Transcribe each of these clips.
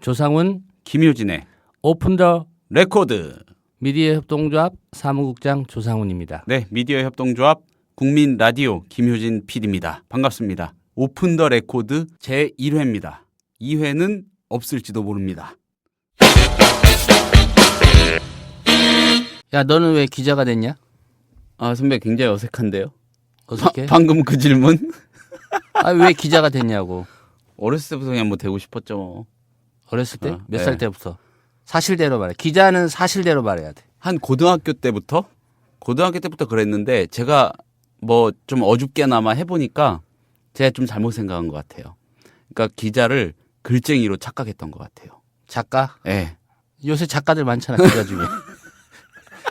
조상훈, 김효진의 오픈 더 레코드. 미디어 협동조합 사무국장 조상훈입니다. 네, 미디어 협동조합 국민 라디오 김효진 PD입니다. 반갑습니다. 오픈 더 레코드 제 1회입니다. 2회는 없을지도 모릅니다. 야, 너는 왜 기자가 됐냐? 아, 선배 굉장히 어색한데요. 어떻게? 방금 그 질문? 아, 왜 기자가 됐냐고. 어렸을 때부터 그냥 뭐 되고 싶었죠. 어렸을 때? 몇 네. 살 때부터? 사실대로 말해. 기자는 사실대로 말해야 돼. 한 고등학교 때부터 그랬는데 제가 뭐 좀 어줍게나마 해보니까 제가 좀 잘못 생각한 것 같아요. 그러니까 기자를 글쟁이로 착각했던 것 같아요. 작가? 네. 요새 작가들 많잖아, 기자 중에.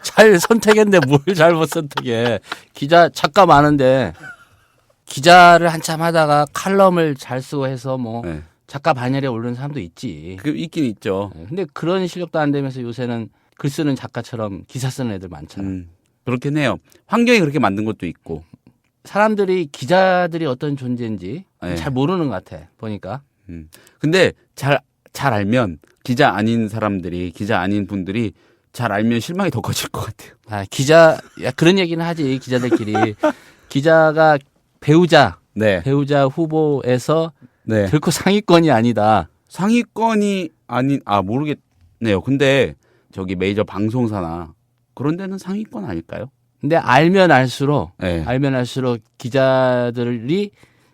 잘 선택했는데 뭘 잘못 선택해. 기자, 작가 많은데 기자를 한참 하다가 칼럼을 잘 쓰고 해서 뭐 네. 작가 반열에 오르는 사람도 있지. 그 있긴 있죠. 근데 그런 실력도 안 되면서 요새는 글 쓰는 작가처럼 기사 쓰는 애들 많잖아. 그렇긴 해요. 환경이 그렇게 만든 것도 있고. 사람들이 기자들이 어떤 존재인지 네. 잘 모르는 것 같아. 보니까. 근데 잘 알면 기자 아닌 사람들이, 기자 아닌 분들이 잘 알면 실망이 더 커질 것 같아요. 아, 기자, 야, 그런 얘기는 하지, 기자들끼리. 기자가 배우자 네. 후보에서 네. 결코 상위권이 아니다. 상위권이 아닌, 모르겠네요. 근데 저기 메이저 방송사나 그런 데는 상위권 아닐까요? 근데 알면 알수록 네. 기자들이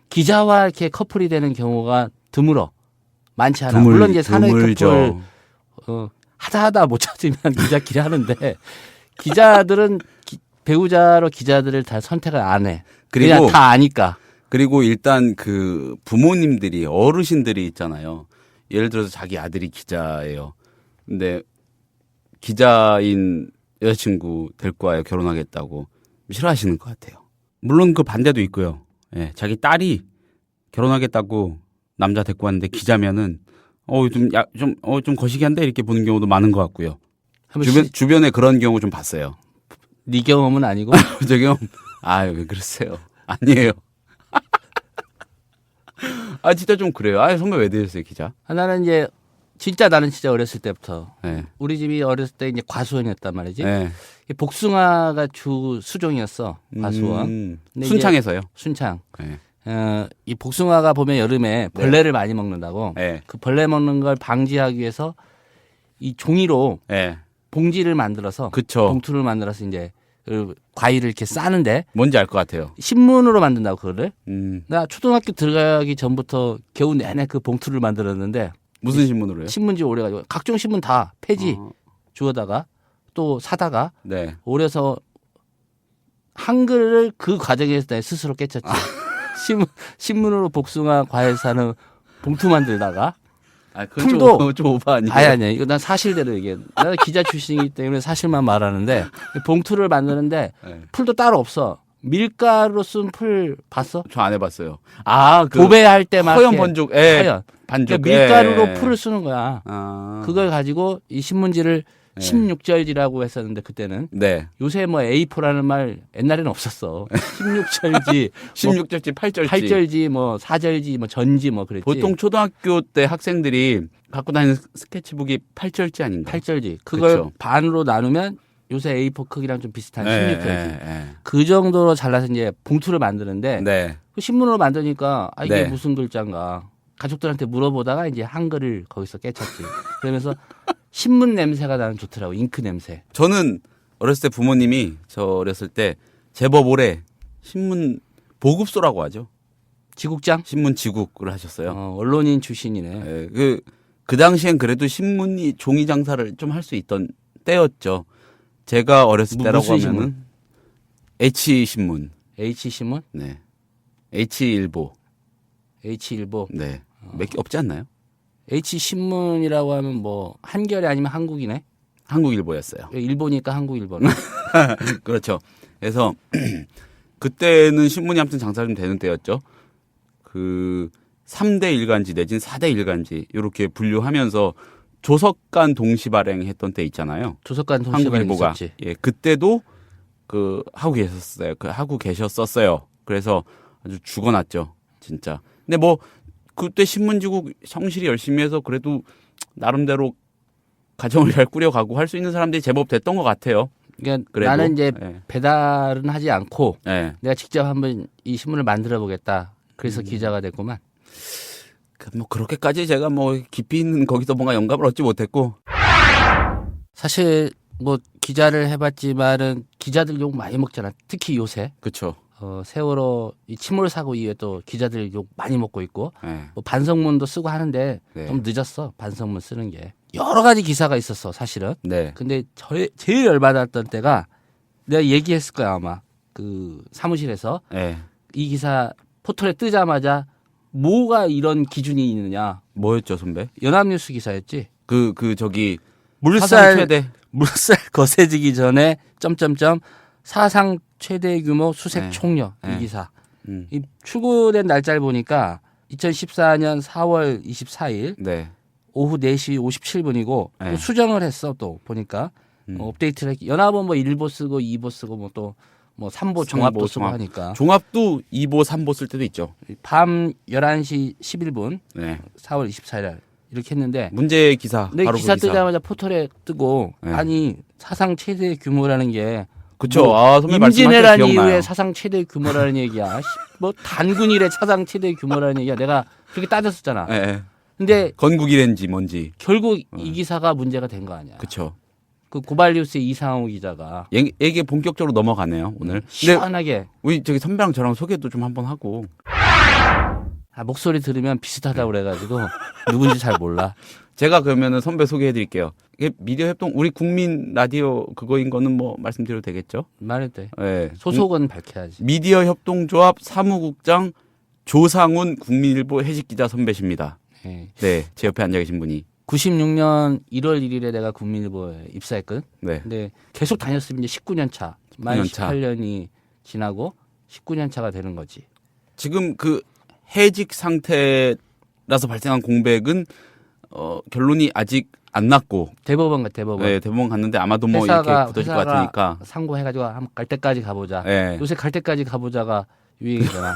기자와 이렇게 커플이 되는 경우가 드물어. 많지 않아. 물론 이제 사내 커플 하다 못 찾으면 기자끼리 하는데 기자들은 배우자로 기자들을 다 선택을 안 해. 그냥 그리고 다 아니까. 그리고 일단 그 부모님들이, 어르신들이 있잖아요. 예를 들어서 자기 아들이 기자예요. 근데 기자인 여자친구 데리고 와요. 결혼하겠다고. 싫어하시는 것 같아요. 물론 그 반대도 있고요. 예, 자기 딸이 결혼하겠다고 남자 데리고 왔는데 기자면은 좀 거시기한데 이렇게 보는 경우도 많은 것 같고요. 주변에 그런 경우 좀 봤어요. 네 경험은 아니고. 저 경험. 왜 그러세요? 아니에요. 진짜 좀 그래요. 선배 왜 되셨어요, 기자? 나는 진짜 어렸을 때부터. 네. 우리 집이 어렸을 때 이제 과수원이었단 말이지. 네. 복숭아가 주 수종이었어. 과수원. 근데 순창에서요? 순창. 네. 이 복숭아가 보면 여름에 벌레를 많이 먹는다고. 네. 그 벌레 먹는 걸 방지하기 위해서 이 종이로 네. 봉지를 만들어서 그쵸. 봉투를 만들어서 이제 그 과일을 이렇게 싸는데 뭔지 알 것 같아요. 신문으로 만든다고 그거를. 나 초등학교 들어가기 전부터 겨우 내내 그 봉투를 만들었는데 무슨 신문으로요? 신문지 오래가지고 각종 신문 다 폐지 주워다가 또 사다가 네. 오려서 한글을 그 과정에서 내 스스로 깨쳤지. 신문으로 복숭아 과일 사는 봉투 만들다가 풀도 좀 오바 아니에요? 아니야. 이거 난 사실대로 얘기해. 나는 기자 출신이기 때문에 사실만 말하는데 봉투를 만드는데 네. 풀도 따로 없어. 밀가루로 쓴 풀 봤어? 저 안 해봤어요. 도배할 때 막 허연 번죽, 허연. 반죽. 그러니까 밀가루로 풀을 쓰는 거야. 그걸 그걸 가지고 이 신문지를 16절지라고 했었는데 그때는. 네. 요새 뭐 A4라는 말 옛날에는 없었어. 16절지, 16절지, 8절지. 8절지, 뭐 4절지, 뭐 전지 뭐 그랬지. 보통 초등학교 때 학생들이 갖고 다니는 스케치북이 8절지 아닌가요? 8절지. 그걸 그쵸. 반으로 나누면 요새 A4 크기랑 좀 비슷한 16절지. 네. 그 정도로 잘라서 이제 봉투를 만드는데 네. 그 신문으로 만드니까 이게 네. 무슨 글자인가 가족들한테 물어보다가 이제 한글을 거기서 깨쳤지. 그러면서 신문 냄새가 나는 좋더라고. 잉크 냄새. 저는 어렸을 때 부모님이 저 어렸을 때 제법 오래 신문 보급소라고 하죠. 지국장? 신문 지국을 하셨어요. 언론인 출신이네. 네, 그 당시엔 그래도 신문이 종이 장사를 좀 할 수 있던 때였죠. 제가 어렸을 때라고 무슨 하면은 신문? H신문. H신문? 네. H일보. H일보. 네. 몇 개 없지 않나요? H신문이라고 하면 뭐 한겨레 아니면 한국이네? 한국일보였어요. 일보니까 한국일보네. 그렇죠. 그래서 그때는 신문이 아무튼 장사 좀 되는 때였죠. 그 3대 일간지 내진 4대 일간지 이렇게 분류하면서 조석간 동시 발행했던 때 있잖아요. 조석간 동시 발행 한국일보가. 있었지. 예, 그때도 하고 계셨었어요. 그래서 아주 죽어났죠, 진짜. 근데 뭐 그때 신문지국 성실히 열심히 해서 그래도 나름대로 가정을 잘 꾸려가고 할 수 있는 사람들이 제법 됐던 것 같아요. 그러니까 그래도, 나는 이제 예. 배달은 하지 않고 예. 내가 직접 한번 이 신문을 만들어 보겠다. 그래서 기자가 됐구만. 뭐 그렇게까지 제가 뭐 깊이 있는 거기서 뭔가 영감을 얻지 못했고. 사실 뭐 기자를 해봤지만은 기자들 욕 많이 먹잖아. 특히 요새 그렇죠. 세월호 이 침몰 사고 이후에 또 기자들 욕 많이 먹고 있고 예. 뭐 반성문도 쓰고 하는데 네. 좀 늦었어. 반성문 쓰는 게 여러 가지 기사가 있었어 사실은. 네. 근데 제일 열받았던 때가 내가 얘기했을 거야 아마 그 사무실에서 예. 이 기사 포털에 뜨자마자 뭐가 이런 기준이 있느냐. 뭐였죠, 선배? 연합뉴스 기사였지. 저기 사상 물살 최대. 물살 거세지기 전에 점점점 사상 최대 규모 수색 네. 총력 이 네. 기사. 음. 이 출고된 날짜를 보니까 2014년 4월 24일 네. 오후 4시 57분이고 네. 또 수정을 했어 또 보니까 업데이트를 했. 연합은 뭐 1보 쓰고 2보 쓰고 뭐 또 뭐 3보 종합도 쓰고 종합. 하니까 종합도 2보, 3보 쓸 때도 있죠. 밤 11시 11분 네. 4월 24일 이렇게 했는데 문제의 기사. 내 바로 기사 그 기사. 뜨자마자 포털에 뜨고 네. 아니 사상 최대 규모라는 게 그쵸. 뭐 선배 말씀하신 임진왜란 기억나요. 이후에 사상 최대 규모라는 얘기야. 뭐 단군 이래 사상 최대 규모라는 얘기야. 내가 그렇게 따졌었잖아. 예. 예. 근데 건국이랬는지 뭔지. 결국 이 기사가 문제가 된 거 아니야. 그쵸. 그 고발뉴스의 이상호 기자가 얘기 본격적으로 넘어가네요, 오늘. 근데 시원하게 우리 저기 선배랑 저랑 소개도 좀 한번 하고. 목소리 들으면 비슷하다고 그래가지고 누군지 잘 몰라. 제가 그러면은 선배 소개해 드릴게요. 이게 미디어 협동 우리 국민 라디오 그거인 거는 뭐 말씀드려도 되겠죠? 말해도 돼. 예. 소속은 밝혀야지. 미디어 협동조합 사무국장 조상훈 국민일보 해직 기자 선배십니다. 예. 네, 제 옆에 앉아 계신 분이. 96년 1월 1일에 내가 국민일보에 입사했거든. 네. 근데 계속 다녔으면 이제 19년 차. 만 19년 차. 18년이 지나고 19년 차가 되는 거지. 지금 그 해직 상태라서 발생한 공백은 결론이 아직 안 났고 대법원 가 대법원. 네, 대법원 갔는데 아마도 뭐 이렇게 굳어질 것 같으니까. 상고해가지고 한번 갈 때까지 가보자. 네. 요새 갈 때까지 가보자가 유행이잖아.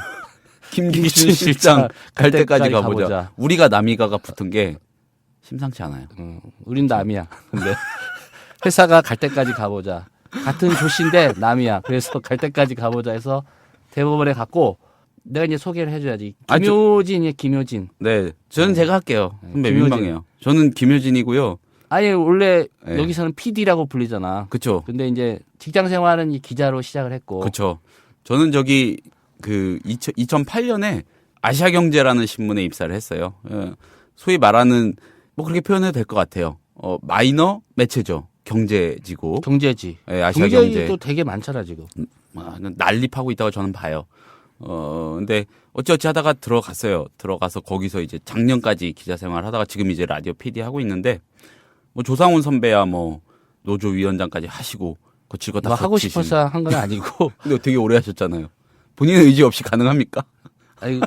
김기춘 실장 갈 때까지 가보자. 우리가 남이가가 붙은 게 심상치 않아요. 우린 남이야. 근데 회사가 갈 때까지 가보자. 같은 조씨인데 남이야. 그래서 갈 때까지 가보자 해서 대법원에 갔고 내가 이제 소개를 해줘야지. 김효진이야, 김효진. 네, 저는 제가 할게요. 선배 김효진. 민망해요. 저는 김효진이고요. 아니 원래 네. 여기서는 PD라고 불리잖아. 그렇죠. 근데 이제 직장 생활은 이 기자로 시작을 했고. 그렇죠. 저는 저기 그 2008년에 아시아경제라는 신문에 입사를 했어요. 소위 말하는 뭐 그렇게 표현해도 될 것 같아요. 마이너 매체죠. 경제지고. 경제지. 네, 아시아경제. 경제도 되게 많잖아 지금. 난립하고 있다고 저는 봐요. 근데 어찌어찌 하다가 들어갔어요. 들어가서 거기서 이제 작년까지 기자 생활 하다가 지금 이제 라디오 PD 하고 있는데 뭐 조상훈 선배야 뭐 노조 위원장까지 하시고 거칠 거 다 뭐 하고 거치신. 싶어서 한 건 아니고. 근데 되게 오래 하셨잖아요. 본인의 의지 없이 가능합니까? 아니,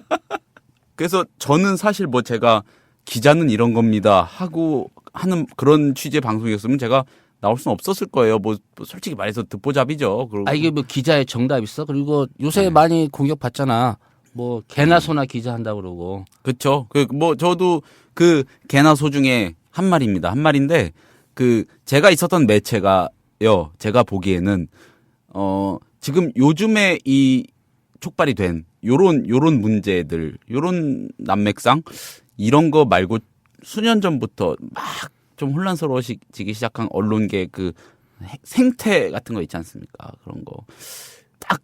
그래서 저는 사실 뭐 제가 기자는 이런 겁니다 하고 하는 그런 취재 방송이었으면 제가 나올 수는 없었을 거예요. 뭐 솔직히 말해서 듣보잡이죠. 그리고 이게 뭐 기자의 정답 있어? 그리고 요새 많이 공격 받잖아. 뭐 개나 소나 기자 한다 그러고. 그렇죠. 뭐 저도 그 개나 소 중에 한 마리입니다. 한 마리인데 그 제가 있었던 매체가요. 제가 보기에는 지금 요즘에 이 촉발이 된 요런 문제들, 요런 난맥상 이런 거 말고 수년 전부터 막 좀 혼란스러워지기 시작한 언론계 그 생태 같은 거 있지 않습니까? 그런 거.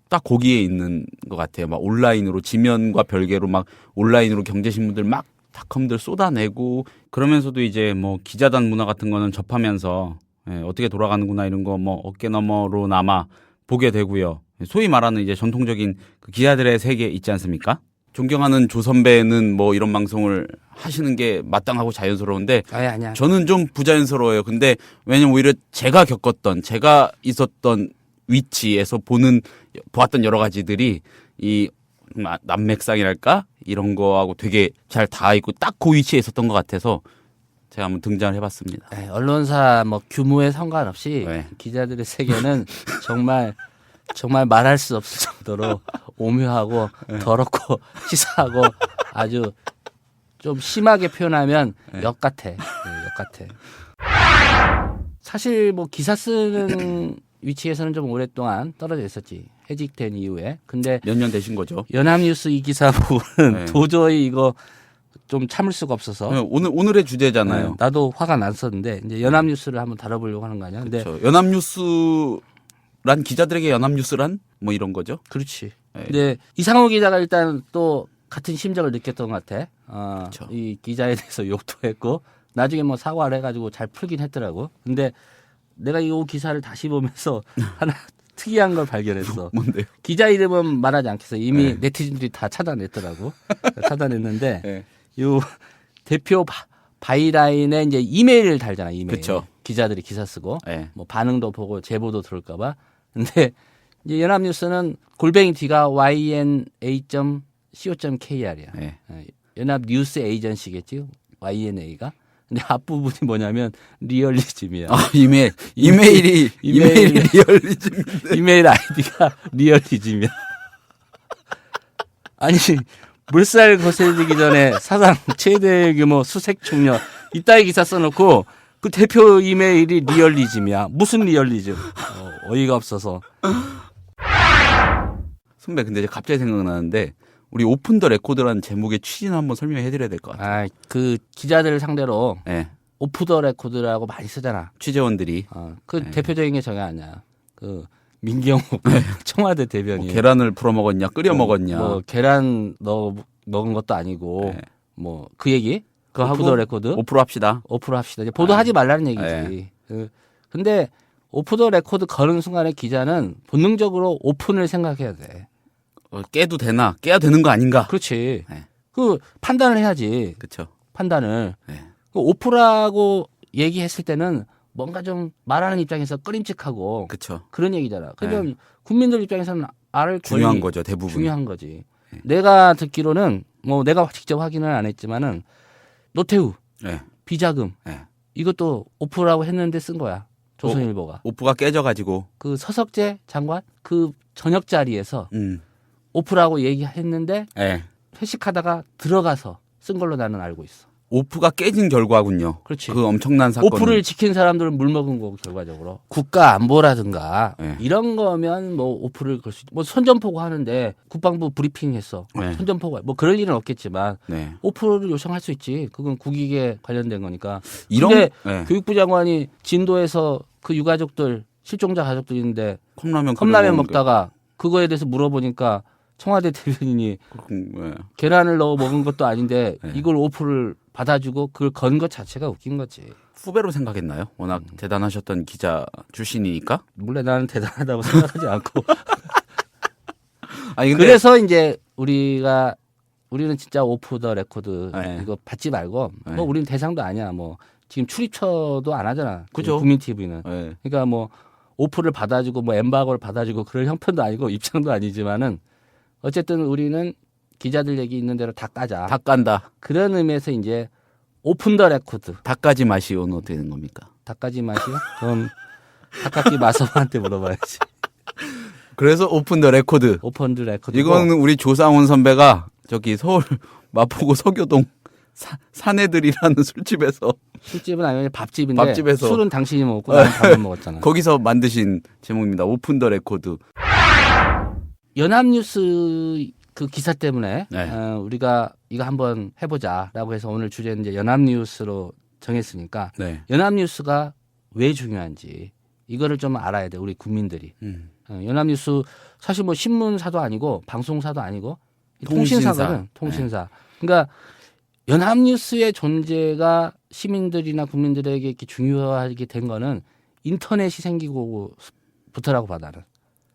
딱 거기에 있는 것 같아요. 막 온라인으로 지면과 별개로 막 온라인으로 경제신문들 막 닷컴들 쏟아내고 그러면서도 이제 뭐 기자단 문화 같은 거는 접하면서 어떻게 돌아가는구나 이런 거 뭐 어깨너머로나마 보게 되고요. 소위 말하는 이제 전통적인 그 기자들의 세계 있지 않습니까? 존경하는 조 선배는 뭐 이런 방송을 하시는 게 마땅하고 자연스러운데 아니야. 저는 좀 부자연스러워요. 근데 왜냐면 오히려 제가 겪었던 제가 있었던 위치에서 보았던 여러 가지들이 이 난맥상이랄까 이런 거하고 되게 잘 닿아 있고 딱 그 위치에 있었던 것 같아서 제가 한번 등장을 해봤습니다. 언론사 뭐 규모에 상관없이 네. 기자들의 세계는 정말 말할 수 없을 정도로 오묘하고 더럽고 치사하고 아주 좀 심하게 표현하면 역 같아. 역 같아. 사실 뭐 기사 쓰는 위치에서는 좀 오랫동안 떨어져 있었지. 해직된 이후에. 근데 몇 년 되신 거죠? 연합뉴스 이 기사 보고는 네. 도저히 이거 좀 참을 수가 없어서. 네, 오늘의 주제잖아요. 나도 화가 났었는데 이제 연합뉴스를 한번 다뤄보려고 하는 거 아니야? 근데 그렇죠. 연합뉴스란 기자들에게 연합뉴스란 뭐 이런 거죠? 그렇지. 네. 근데 이상호 기자가 일단 또 같은 심정을 느꼈던 것 같아. 그렇죠. 이 기자에 대해서 욕도 했고 나중에 뭐 사과를 해가지고 잘 풀긴 했더라고. 근데 내가 이 기사를 다시 보면서 하나 특이한 걸 발견했어. 뭔데요? 기자 이름은 말하지 않겠어. 이미 네. 네티즌들이 다 차단했더라고. 차단했는데 네. 요 대표 바이라인에 이제 이메일을 달잖아. 이메일. 그쵸. 기자들이 기사 쓰고 네. 뭐 반응도 보고 제보도 들을까봐. 근데 이제 연합뉴스는 골뱅이 D가 yna.co.kr이야. 네. 연합뉴스 에이전시겠지. YNA가. 근데 앞부분이 뭐냐면 리얼리즘이야. 이메일이 리얼리즘. 이메일 아이디가 리얼리즘이야. 아니 물살 거세지기 전에 사상 최대 규모 수색 총력 이따위 기사 써놓고 그 대표 이메일이 리얼리즘이야. 무슨 리얼리즘? 어이가 없어서. 선배 근데 이제 갑자기 생각나는데 우리 오픈 더 레코드라는 제목의 취지는 한번 설명해드려야 될 것 같아요. 그 기자들을 상대로 네. 오프 더 레코드라고 많이 쓰잖아. 취재원들이 그 대표적인 게 저게 아니야. 그 민경욱 청와대 대변인. 뭐 계란을 풀어 먹었냐, 끓여 먹었냐. 뭐 계란 먹은 것도 아니고 네. 뭐 그 얘기. 그거 오프 하고 더 레코드. 오프로 합시다. 오프로 합시다. 이제 보도하지 말라는 얘기지. 네. 근데 오프 더 레코드 거는 순간에 기자는 본능적으로 오픈을 생각해야 돼. 깨도 되나? 깨야 되는 거 아닌가? 그렇지. 네. 그 판단을 해야지. 그렇죠. 판단을. 네. 그 오프라고 얘기했을 때는 뭔가 좀 말하는 입장에서 꺼림칙하고 그렇죠. 그런 얘기잖아. 그러면 국민들 입장에서는 알 중요한 권리, 거죠, 대부분. 중요한 거지. 내가 듣기로는 뭐 내가 직접 확인을 안 했지만은 노태우 네. 비자금 네. 이것도 오프라고 했는데 쓴 거야. 조선일보가. 오프가 깨져가지고. 그 서석재 장관 그 저녁 자리에서 음. 오프라고 얘기했는데 네. 회식하다가 들어가서 쓴 걸로 나는 알고 있어. 오프가 깨진 결과군요. 그렇지. 그 엄청난 사건. 오프를 지킨 사람들은 물 먹은 거고 결과적으로 국가 안보라든가 네. 이런 거면 뭐 오프를 걸 수 있지. 뭐 선전포고 하는데 국방부 브리핑했어. 네. 선전포고 뭐 그럴 일은 없겠지만 네. 오프를 요청할 수 있지. 그건 국익에 관련된 거니까. 이런 근데 네. 교육부 장관이 진도에서 그 유가족들 실종자 가족들 있는데 컵라면 컵라면 먹다가 그거에 대해서 물어보니까 청와대 대변인이 네. 계란을 넣어 먹은 것도 아닌데 네. 이걸 오프를 받아주고 그걸 건 것 자체가 웃긴 거지. 후배로 생각했나요? 워낙 대단하셨던 기자 출신이니까. 물론 나는 대단하다고 생각하지 않고. 아니 근데 그래서 이제 우리는 진짜 오프 더 레코드 네. 이거 받지 말고 네. 뭐 우리는 대상도 아니야. 뭐 지금 출입처도 안 하잖아. 그죠. 국민 TV는. 네. 그러니까 뭐 오프를 받아주고 뭐 엠바고를 받아주고 그럴 형편도 아니고 입장도 아니지만은 어쨌든 우리는 기자들 얘기 있는 대로 다 까자. 다 깐다. 그런 의미에서 이제 오픈 더 레코드. 닭까지 마시오는 어떻게 된 겁니까? 닭까지 맛이요? 그럼 닭깎이 마서한테 물어봐야지. 그래서 오픈 더 레코드. 오픈 더 레코드. 이거는 우리 조상훈 선배가 저기 서울 마포구 서교동 사내들이라는 술집에서 술집은 아니고 밥집인데 밥집에서. 술은 당신이 먹었고 나는 밥만 먹었잖아. 거기서 만드신 제목입니다. 오픈 더 레코드. 연합뉴스 그 기사 때문에 네. 우리가 이거 한번 해보자라고 해서 오늘 주제는 이제 연합뉴스로 정했으니까 네. 연합뉴스가 왜 중요한지 이거를 좀 알아야 돼 우리 국민들이. 연합뉴스 사실 뭐 신문사도 아니고 방송사도 아니고 통신사거든. 통신사. 그러니까 연합뉴스의 존재가 시민들이나 국민들에게 이렇게 중요하게 된 거는 인터넷이 생기고부터라고 봐 나는.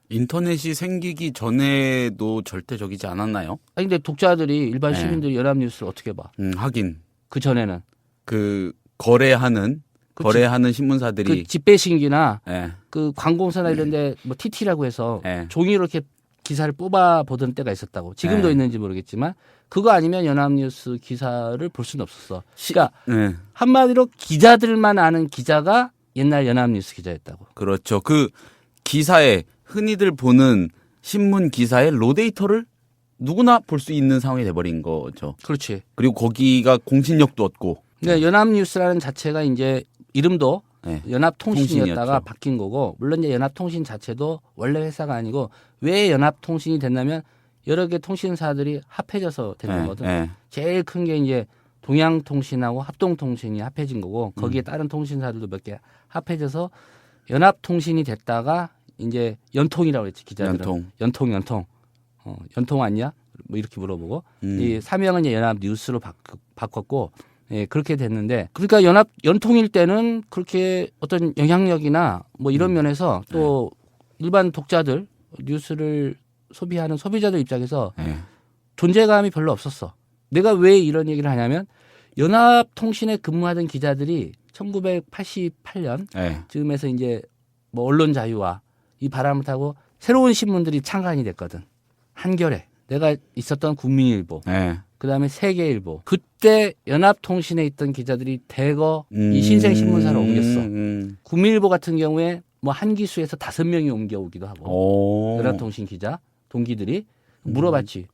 인터넷이 생기기 전에도 절대적이지 않았나요? 아니 근데 독자들이 일반 네. 시민들이 연합뉴스를 어떻게 봐? 하긴 그 전에는 그 거래하는 신문사들이 그 집배신기나 예. 그 관공서나 이런데 뭐 TT라고 해서 예. 종이로 이렇게 기사를 뽑아 보던 때가 있었다고. 지금도 네. 있는지 모르겠지만 그거 아니면 연합뉴스 기사를 볼 수는 없었어. 그러니까 예. 한마디로 기자들만 아는 기자가 옛날 연합뉴스 기자였다고. 그렇죠. 그 기사에 흔히들 보는 신문 기사의 로데이터를 누구나 볼 수 있는 상황이 돼버린 거죠. 그렇지. 그리고 거기가 공신력도 얻고 근데 연합뉴스라는 자체가 이제 이름도 네. 연합통신이었다가 통신이었죠. 바뀐 바뀐 거고 물론 이제 연합통신 자체도 원래 회사가 아니고 왜 연합통신이 됐냐면 여러 개 통신사들이 합해져서 된 거거든. 네. 제일 큰 게 이제 동양통신하고 합동통신이 합해진 거고 거기에 다른 통신사들도 몇 개 합해져서 연합통신이 됐다가 이제 연통이라고 했지 기자들은. 연통. 연통 왔냐? 뭐 이렇게 물어보고 이 사명은 이제 연합뉴스로 바꿨고 예, 그렇게 됐는데 그러니까 연통일 때는 그렇게 어떤 영향력이나 뭐 이런 면에서 또 일반 독자들 뉴스를 소비하는 소비자들 입장에서 존재감이 별로 없었어. 내가 왜 이런 얘기를 하냐면 연합통신에 근무하던 기자들이 1988년 즈음에서 이제 뭐 언론 자유와 이 바람을 타고 새로운 신문들이 창간이 됐거든. 한겨레, 내가 있었던 국민일보, 그다음에 세계일보. 그때 연합통신에 있던 기자들이 대거 이 신생 신문사로 옮겼어. 국민일보 같은 경우에 뭐 한 기수에서 5명이 옮겨오기도 하고 연합통신 기자 동기들이 물어봤지.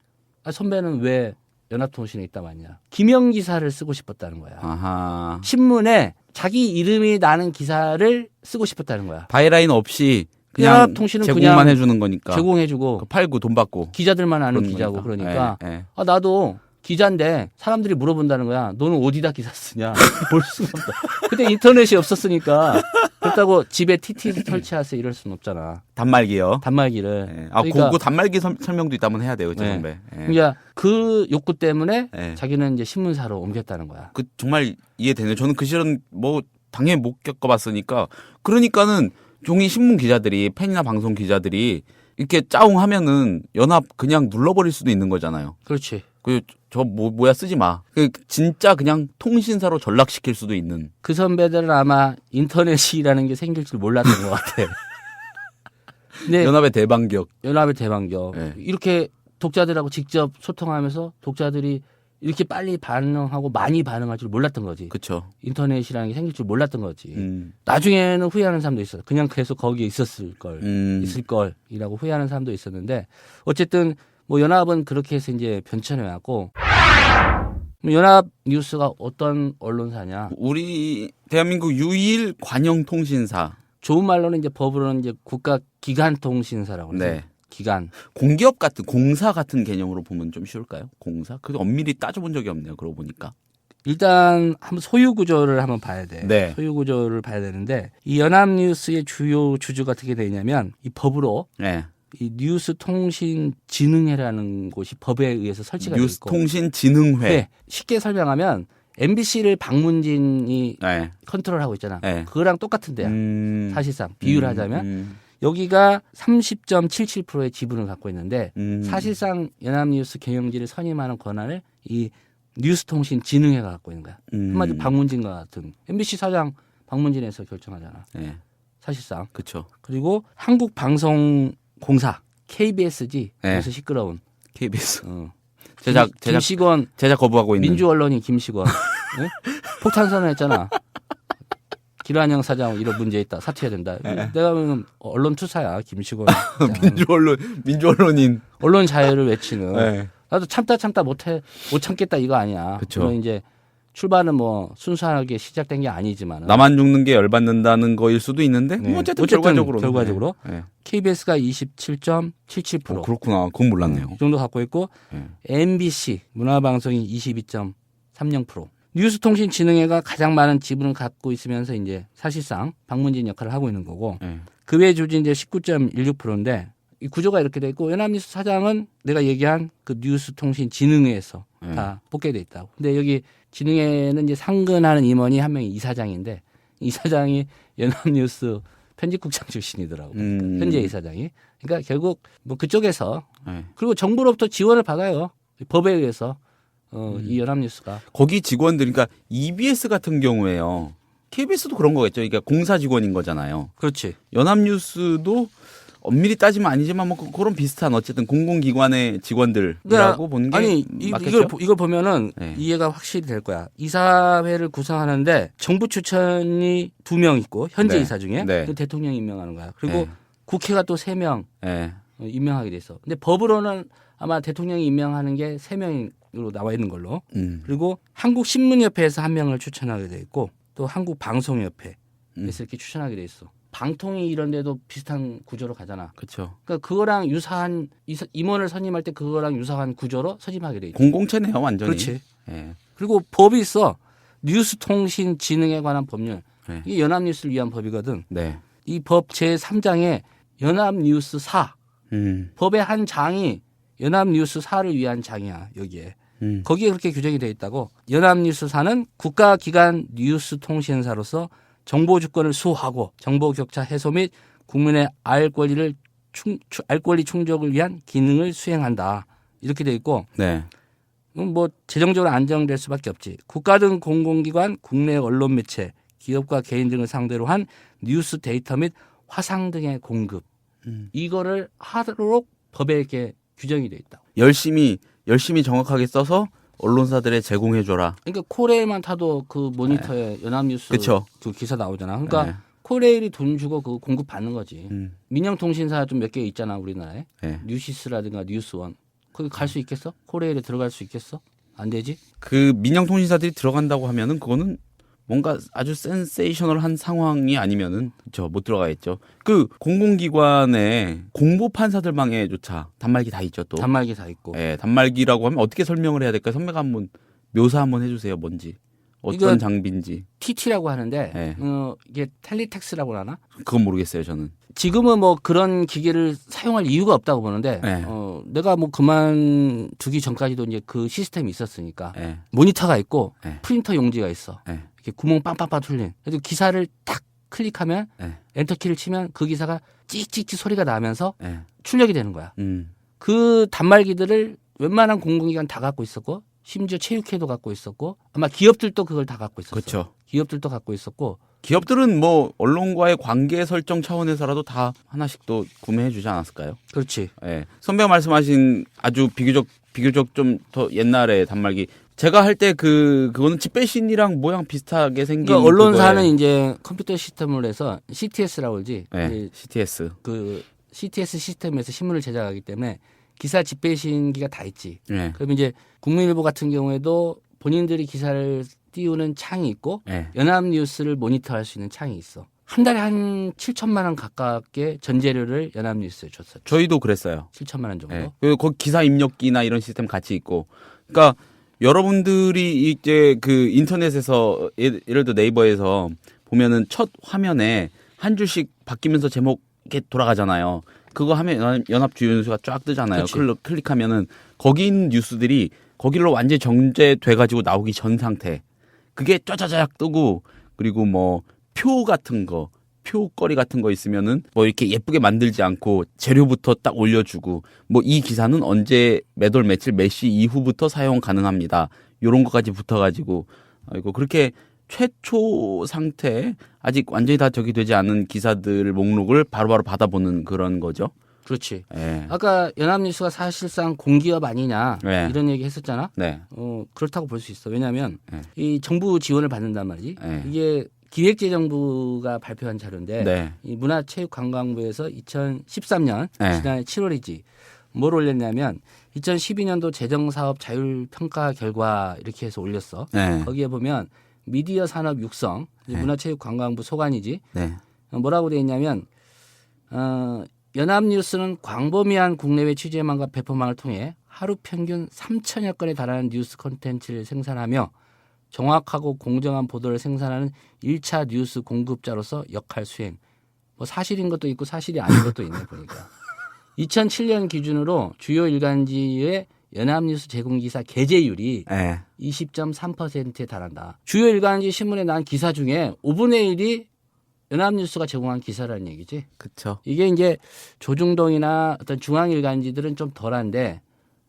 아, 선배는 왜 연합통신에 있다 왔냐? 김영 기사를 쓰고 싶었다는 거야. 아하. 신문에 자기 이름이 나는 기사를 쓰고 싶었다는 거야. 바이라인 없이 그냥 연합통신은 제공만 그냥 해주는 거니까. 제공해주고 팔고 돈 받고. 기자들만 아는 그러니까. 기자고 그러니까 예. 아, 나도 기자인데 사람들이 물어본다는 거야. 너는 어디다 기사 쓰냐? 볼 수가 없다. 그때 인터넷이 없었으니까 그렇다고 집에 TT 설치하세요 이럴 수는 없잖아. 단말기요. 단말기를. 예. 아, 그러니까, 그 단말기 설명도 있다면 해야 돼요, 저 네. 선배. 예. 그러니까 그 욕구 때문에 예. 자기는 이제 신문사로 옮겼다는 거야. 그 정말 이해되네요. 저는 그 실은 뭐 당연히 못 겪어봤으니까. 그러니까는 종이 신문 기자들이 팬이나 방송 기자들이 이렇게 짜웅하면은 연합 그냥 눌러버릴 수도 있는 거잖아요. 그렇지. 저 뭐야 쓰지 마. 진짜 그냥 통신사로 전락시킬 수도 있는. 그 선배들은 아마 인터넷이라는 게 생길 줄 몰랐던 것 같아. 근데 연합의 대반격. 연합의 대반격. 네. 이렇게 독자들하고 직접 소통하면서 독자들이 이렇게 빨리 반응하고 많이 반응할 줄 몰랐던 거지. 그렇죠. 인터넷이라는 게 생길 줄 몰랐던 거지. 나중에는 후회하는 사람도 있어. 그냥 계속 거기에 있을 걸이라고 후회하는 사람도 있었는데 어쨌든 뭐 연합은 그렇게 해서 이제 변천해 왔고 연합 뉴스가 어떤 언론사냐? 우리 대한민국 유일 관영 통신사. 좋은 말로는 이제 법으로는 이제 국가 기관 통신사라고 그러죠. 네. 기관. 공기업 같은 공사 같은 개념으로 보면 좀 쉬울까요? 공사? 그 엄밀히 따져본 적이 없네요. 그러고 보니까. 일단 한번 소유 구조를 한번 봐야 돼. 네. 소유 구조를 봐야 되는데 이 연합뉴스의 주요 주주가 어떻게 되냐면 이 법으로 네. 이 뉴스통신진흥회라는 곳이 법에 의해서 설치가 되어 있고 뉴스통신진흥회. 네, 쉽게 설명하면 MBC를 박문진이 네. 컨트롤하고 있잖아. 네. 그거랑 똑같은 데야. 사실상 비유를 하자면 여기가 30.77%의 지분을 갖고 있는데 사실상 연합뉴스 경영진을 선임하는 권한을 이 뉴스통신진흥회가 갖고 있는 거야. 한마디로 박문진과 같은 MBC 사장 박문진에서 결정하잖아. 네. 사실상. 그렇죠. 그리고 한국방송공사 KBS지. 네. 그래서 시끄러운. KBS. 제작 김시건 제작 거부하고 있는. 민주 언론인 김시건 네? 폭탄 선언했잖아. 김한영 사장 이런 문제 있다. 사퇴해야 된다. 내가 보면 언론 투사야 김시건. 민주 언론인. 언론 자유를 외치는. 네. 나도 참다 못 참겠다 이거 아니야. 그쵸. 물론 이제 출발은 뭐 순수하게 시작된 게 아니지만 나만 죽는 게 열받는다는 거일 수도 있는데 네. 뭐 어쨌든 결과적으로 네. KBS가 27.77%. 그렇구나. 그건 몰랐네요. 이 정도 갖고 있고 MBC 문화방송이 22.30%. 뉴스통신진흥회가 가장 많은 지분을 갖고 있으면서 이제 사실상 박문진 역할을 하고 있는 거고 그 외 주주 이제 19.16%인데 이 구조가 이렇게 돼 있고 연합뉴스 사장은 내가 얘기한 그 뉴스통신진흥회에서 다 복귀돼 있다고. 근데 여기 진흥회는 이제 상근하는 임원이 한 명이 이사장인데 이사장이 연합뉴스 편집국장 출신이더라고. 현재 이사장이. 그러니까 결국 뭐 그쪽에서 그리고 정부로부터 지원을 받아요. 법에 의해서 이 연합뉴스가. 거기 직원들 그러니까 EBS 같은 경우에요. KBS도 그런 거겠죠. 그러니까 공사 직원인 거잖아요. 그렇지. 연합뉴스도 엄밀히 따지면 아니지만 뭐 그런 비슷한 어쨌든 공공기관의 직원들이라고 보는 게 아니 맞겠죠? 이걸 보면은 네. 이해가 확실히 될 거야. 이사회를 구성하는데 정부 추천이 2명 있고 현재 네. 이사 중에 네. 대통령이 임명하는 거야. 그리고 네. 국회가 또 3명 네. 임명하게 돼 있어. 근데 법으로는 아마 대통령이 임명하는 게 3명인 으로 나와 있는 걸로. 그리고 한국신문협회에서 한 명을 추천하게 돼 있고 또 한국방송협회에서 이렇게 추천하게 돼 있어. 방통위 이런 데도 비슷한 구조로 가잖아. 그렇죠. 그러니까 그거랑 유사한 임원을 선임할 때 그거랑 유사한 구조로 선임하게 돼 있지. 공공체네요, 완전히. 그렇지. 예. 그리고 법이 있어. 뉴스통신진흥에 관한 법률. 네. 이게 연합뉴스를 위한 법이거든. 네. 이 법 제3장에 연합뉴스 4. 법의 한 장이 연합뉴스 4를 위한 장이야. 여기에. 거기에 그렇게 규정이 돼 있다고. 연합뉴스 4는 국가기관 뉴스통신사로서 정보 주권을 수호하고 정보 격차 해소 및 국민의 알 권리 충족을 위한 기능을 수행한다. 이렇게 돼 있고. 네. 뭐 재정적으로 안정될 수밖에 없지. 국가 등 공공기관, 국내 언론 매체, 기업과 개인 등을 상대로 한 뉴스 데이터 및 화상 등의 공급. 이거를 하도록 법에 이렇게 규정이 돼 있다. 열심히 정확하게 써서 언론사들에 제공해줘라. 그러니까 코레일만 타도 그 모니터에 연합뉴스 그쵸. 그 기사 나오잖아. 그러니까 네. 코레일이 돈 주고 그거 공급받는 거지. 민영통신사 좀 몇 개 있잖아 우리나라에. 네. 뉴시스라든가 뉴스원. 거기 갈 수 있겠어? 코레일에 들어갈 수 있겠어? 안 되지? 그 민영통신사들이 들어간다고 하면은 그거는 뭔가 아주 센세이셔널한 상황이 아니면은 못 들어가겠죠. 그 공공기관의 공보판사들망에조차 단말기 다 있죠 또. 단말기 다 있고. 예, 단말기라고 하면 어떻게 설명을 해야 될까요? 선배가 한번 묘사 한번 해주세요. 뭔지 어떤 장비인지. TT라고 하는데 네. 이게 텔리텍스라고 하나? 그건 모르겠어요 저는. 지금은 뭐 그런 기계를 사용할 이유가 없다고 보는데 네. 내가 뭐 그만두기 전까지도 이제 그 시스템이 있었으니까 네. 모니터가 있고 네. 프린터 용지가 있어. 네. 이렇게 구멍 빵빵빵 뚫린. 그래서 기사를 딱 클릭하면 네. 엔터키를 치면 그 기사가 찍찍찍 소리가 나면서 네. 출력이 되는 거야. 그 단말기들을 웬만한 공공기관 다 갖고 있었고 심지어 체육회도 갖고 있었고 아마 기업들도 그걸 다 갖고 있었어. 그렇죠. 기업들도 갖고 있었고 기업들은 뭐 언론과의 관계 설정 차원에서라도 다 하나씩 또 구매해 주지 않았을까요? 그렇지. 예. 선배가 말씀하신 아주 비교적 좀 더 옛날의 단말기 제가 할 때 그거는 집배신이랑 모양 비슷하게 생긴 그러니까 언론사는 그거에. 이제 컴퓨터 시스템을 해서 CTS라고 그러지. 네, CTS. 그 CTS 시스템에서 신문을 제작하기 때문에 기사 집배신기가 다 있지. 네. 그럼 이제 국민일보 같은 경우에도 본인들이 기사를 띄우는 창이 있고 네. 연합뉴스를 모니터할 수 있는 창이 있어. 한 달에 한 7천만 원 가깝게 전재료를 연합뉴스에 줬었죠. 저희도 그랬어요. 7천만 원 정도. 네. 그리고 거기 기사 입력기나 이런 시스템 같이 있고. 그러니까 여러분들이 이제 그 인터넷에서 예를 들어 네이버에서 보면은 첫 화면에 한 줄씩 바뀌면서 제목 이렇게 돌아가잖아요. 그거 하면 연합주요 뉴스가 쫙 뜨잖아요. 클릭하면은 거기 있는 뉴스들이 거기로 완전히 정제돼 가지고 나오기 전 상태. 그게 쫙쫙쫙 뜨고 그리고 뭐 표 같은 거, 표거리 같은 거 있으면은 뭐 이렇게 예쁘게 만들지 않고 재료부터 딱 올려주고 뭐 이 기사는 언제 몇 월 며칠 몇 시 이후부터 사용 가능합니다. 요런 것까지 붙어가지고 이거 그렇게 최초 상태 아직 완전히 다 적이 되지 않은 기사들 목록을 바로바로 받아보는 그런 거죠. 그렇지. 네. 아까 연합뉴스가 사실상 공기업 아니냐 네. 이런 얘기 했었잖아. 네. 그렇다고 볼 수 있어. 왜냐하면 네. 이 정부 지원을 받는단 말이지. 네. 이게 기획재정부가 발표한 자료인데 네. 이 문화체육관광부에서 2013년 네. 지난해 7월이지 뭘 올렸냐면 2012년도 재정사업 자율평가 결과 이렇게 해서 올렸어. 네. 거기에 보면 미디어 산업 육성 네. 문화체육관광부 소관이지. 네. 뭐라고 돼 있냐면 연합뉴스는 광범위한 국내외 취재망과 배포망을 통해 하루 평균 3천여 건에 달하는 뉴스 콘텐츠를 생산하며 정확하고 공정한 보도를 생산하는 1차 뉴스 공급자로서 역할 수행. 뭐 사실인 것도 있고 사실이 아닌 것도 있네 보니까. 2007년 기준으로 주요 일간지의 연합뉴스 제공기사 게재율이 네. 20.3%에 달한다. 주요 일간지 신문에 난 기사 중에 5분의 1이 연합뉴스가 제공한 기사라는 얘기지. 그렇죠. 이게 이제 조중동이나 어떤 중앙일간지들은 좀 덜한데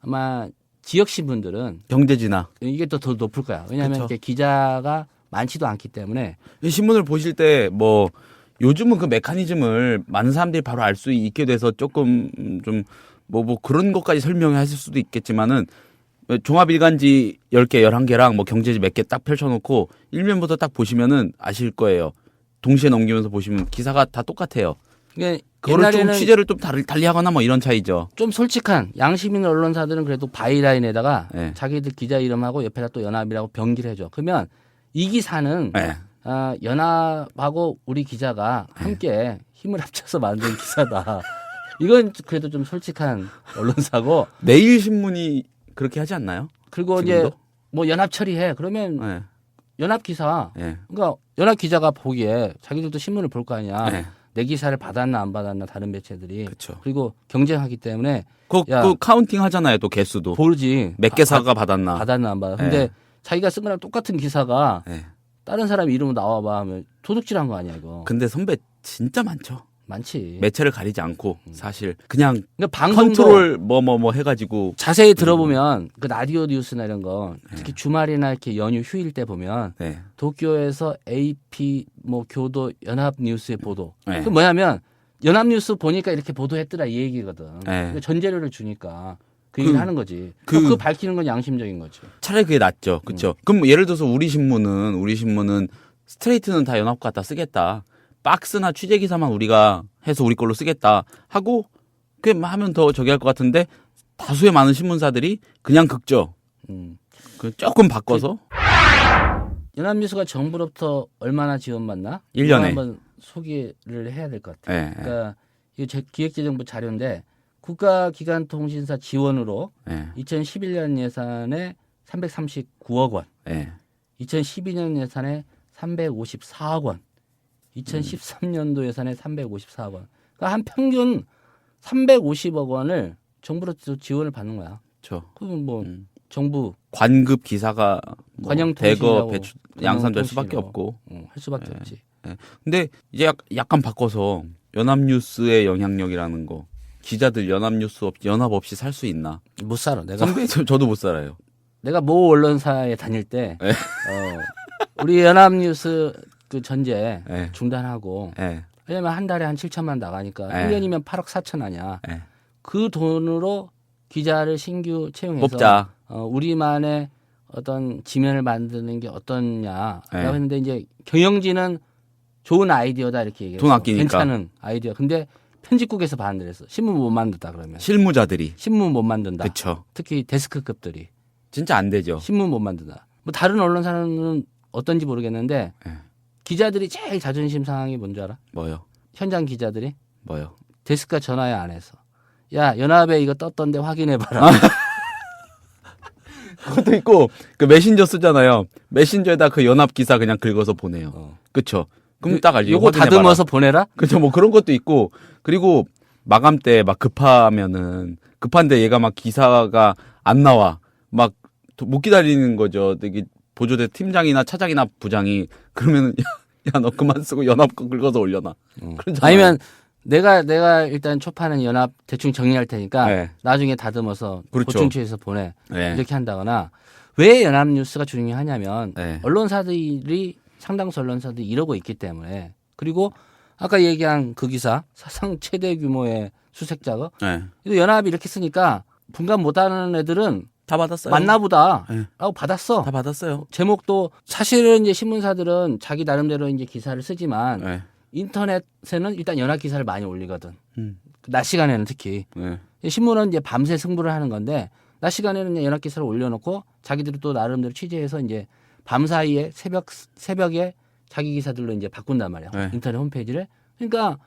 아마 지역 신문들은 경제지나 이게 더 높을 거야. 왜냐하면 그쵸. 이렇게 기자가 많지도 않기 때문에. 이 신문을 보실 때 뭐 요즘은 그 메커니즘을 많은 사람들이 바로 알 수 있게 돼서 조금 좀 뭐 그런 것까지 설명하실 수도 있겠지만은 종합일간지 10개, 11개랑 뭐 경제지 몇 개 딱 펼쳐놓고 일면부터 딱 보시면은 아실 거예요. 동시에 넘기면서 보시면 기사가 다 똑같아요. 이게 그거를 좀 취재를 좀 달리하거나 뭐 이런 차이죠. 좀 솔직한 양심 있는 언론사들은 그래도 바이라인에다가 네. 자기들 기자 이름하고 옆에다 또 연합이라고 병기를 해줘. 그러면 이 기사는 네. 연합하고 우리 기자가 함께 힘을 합쳐서 만든 기사다. 이건 그래도 좀 솔직한 언론사고. 내일신문이 그렇게 하지 않나요? 그리고 지금도? 이제 뭐 연합 처리해. 그러면 네. 연합 기사. 네. 그러니까 연합 기자가 보기에 자기들도 신문을 볼 거 아니야. 네. 내 기사를 받았나 안 받았나 다른 매체들이. 그렇죠. 그리고 경쟁하기 때문에 그 카운팅 하잖아요. 또 개수도. 모르지. 몇 개사가 받았나. 받았나 안 받았나. 근데 네. 자기가 쓴 거랑 똑같은 기사가 네. 다른 사람 이름 나와봐 하면 도둑질한 거 아니야 이거. 근데 선배 진짜 많죠. 많지. 매체를 가리지 않고 사실 그냥 그러니까 방송도 컨트롤 뭐 해가지고 자세히 들어보면 그 라디오 뉴스나 이런 거 특히 주말이나 이렇게 연휴 휴일 때 보면 네. 도쿄에서 AP 뭐 교도 연합 뉴스의 보도. 네. 그 뭐냐면 연합 뉴스 보니까 이렇게 보도했더라 이 얘기거든. 네. 그러니까 전재료를 주니까 그 얘기를 하는 거지. 그- 그거 밝히는 건 양심적인 거지. 차라리 그게 낫죠. 그렇죠. 그럼 예를 들어서 우리 신문은 스트레이트는 다 연합 갖다 쓰겠다. 박스나 취재 기사만 우리가 해서 우리 걸로 쓰겠다 하고 그게 하면 더 저기 할 것 같은데 다수의 많은 신문사들이 그냥 긁죠. 음. 그 조금 바꿔서 연합뉴스가 정부로부터 얼마나 지원받나? 1년에. 이거 한번 소개를 해야 될 것 같아요. 예, 그러니까 이거 제 기획재정부 자료인데 국가기관통신사 지원으로 예, 2011년 예산에 339억 원, 예. 2012년 예산에 354억 원, 2013년도 예산에 354억 원. 그러니까 한 평균 350억 원을 정부로부터 지원을 받는 거야. 저 그러면 뭐 정부 관급 기사가 뭐 관영통신이라고 대거 양산될 수밖에 관영통신이라고. 없고. 할 수밖에 없지. 근데 이제 약간 바꿔서 연합뉴스의 영향력이라는 거 기자들 연합 없이 살 수 있나? 못 살아. 내가 선배 저도 못 살아요. 내가 모 언론사에 다닐 때 네. 우리 연합뉴스 그 전제 네. 중단하고 예, 왜냐면 한 달에 한 7천만 나가니까 네. 1년이면 8억 4천 하냐. 예. 그 돈으로 기자를 신규 채용해서 뽑자. 우리만의 어떤 지면을 만드는 게 어떠냐라고 네. 했는데 이제 경영진은 좋은 아이디어다 이렇게 얘기했어. 돈 아끼니까. 괜찮은 아이디어. 근데 편집국에서 반대를 했어. 신문 못 만든다 그러면. 실무자들이. 신문 못 만든다. 그렇죠. 특히 데스크급들이. 진짜 안 되죠. 신문 못 만든다. 뭐 다른 언론사는 어떤지 모르겠는데 네. 기자들이 제일 자존심 상황이 뭔지 알아? 뭐요? 현장 기자들이 뭐요? 데스크가 전화에 안 해서 야 연합에 이거 떴던데 확인해봐라. 그것도 있고 그 메신저 쓰잖아요. 메신저에다 그 연합 기사 그냥 긁어서 보내요. 그렇죠. 그럼 딱 알지. 요거 다듬어서 보내라? 그렇죠. 뭐 그런 것도 있고 그리고 마감 때 막 급한데 얘가 막 기사가 안 나와 막 못 기다리는 거죠. 되게 보조대 팀장이나 차장이나 부장이 그러면은 야 너 그만 쓰고 연합 거 긁어서 올려놔. 그러잖아요. 아니면 내가 일단 초판은 연합 대충 정리할 테니까 네. 나중에 다듬어서 그렇죠. 보충처에서 보내 네. 이렇게 한다거나 왜 연합뉴스가 중요하냐면 네. 언론사들이 상당수 언론사들이 이러고 있기 때문에 그리고 아까 얘기한 그 기사 사상 최대 규모의 수색 작업 네. 연합이 이렇게 쓰니까 분간 못하는 애들은 다 받았어요. 맞나보다 네. 라고 받았어. 다 받았어요. 제목도 사실은 이제 신문사들은 자기 나름대로 이제 기사를 쓰지만 네. 인터넷에는 일단 연합 기사를 많이 올리거든. 음. 낮 시간에는 특히. 네. 신문은 이제 밤새 승부를 하는 건데 낮 시간에는 그냥 연합 기사를 올려놓고 자기들이 또 나름대로 취재해서 이제 밤 사이에 새벽에 자기 기사들로 이제 바꾼단 말이야. 네. 인터넷 홈페이지를. 그러니까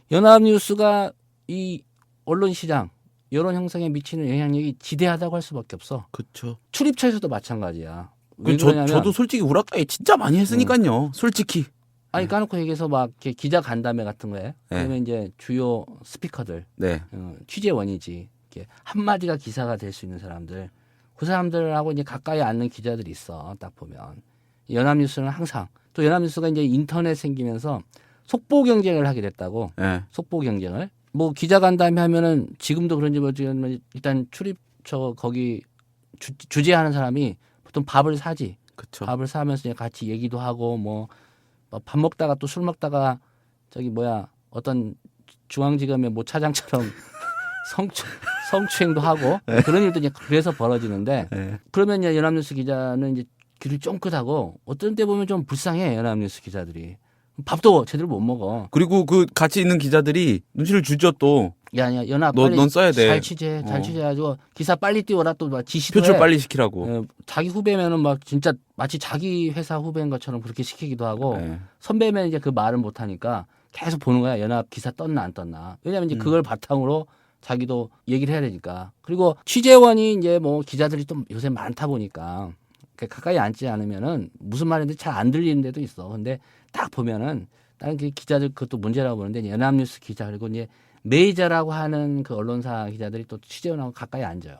연합뉴스가 이 언론 시장 여론 형성에 미치는 영향력이 지대하다고 할 수밖에 없어. 그렇죠. 출입처에서도 마찬가지야. 왜 그러냐면 저도 솔직히 우라카이 진짜 많이 했으니까요. 솔직히. 아니 까놓고 얘기해서 막 이렇게 기자 간담회 같은 거에 그러면 이제 주요 스피커들 네. 취재원이지 이렇게 한 마디가 기사가 될 수 있는 사람들 그 사람들하고 이제 가까이 앉는 기자들이 있어. 딱 보면 연합뉴스는 항상 또 연합뉴스가 이제 인터넷 생기면서 속보 경쟁을 하게 됐다고. 네. 속보 경쟁을 뭐 기자 간담회 하면은 지금도 그런지 모르지만 일단 출입처 거기 주재하는 사람이 보통 밥을 사지. 그렇죠. 밥을 사면서 이제 같이 얘기도 하고 뭐 밥 먹다가 또 술 먹다가 저기 뭐야 어떤 중앙지검의 모 차장처럼 성추행도 하고 그런 일도 이제 그래서 벌어지는데 네. 그러면 이제 연합뉴스 기자는 이제 귀를 쫑긋하고 어떤 때 보면 좀 불쌍해 연합뉴스 기자들이 밥도 제대로 못 먹어. 그리고 그 같이 있는 기자들이 눈치를 주죠 또. 야, 연합 넌 써야 돼. 잘 취재해가지고 기사 빨리 띄워라 또 막 지시도 표출 해. 빨리 시키라고. 자기 후배면은 막 진짜 마치 자기 회사 후배인 것처럼 그렇게 시키기도 하고 네. 선배면 이제 그 말을 못 하니까 계속 보는 거야. 연합 기사 떴나 안 떴나. 왜냐면 이제 그걸 바탕으로 자기도 얘기를 해야 되니까. 그리고 취재원이 이제 뭐 기자들이 또 요새 많다 보니까 가까이 앉지 않으면은 무슨 말인지 잘 안 들리는 데도 있어. 근데 딱 보면은 다른 그 기자들 그것도 문제라고 보는데 연합뉴스 기자 그리고 이제 메이저라고 하는 그 언론사 기자들이 또 취재원하고 가까이 앉아요.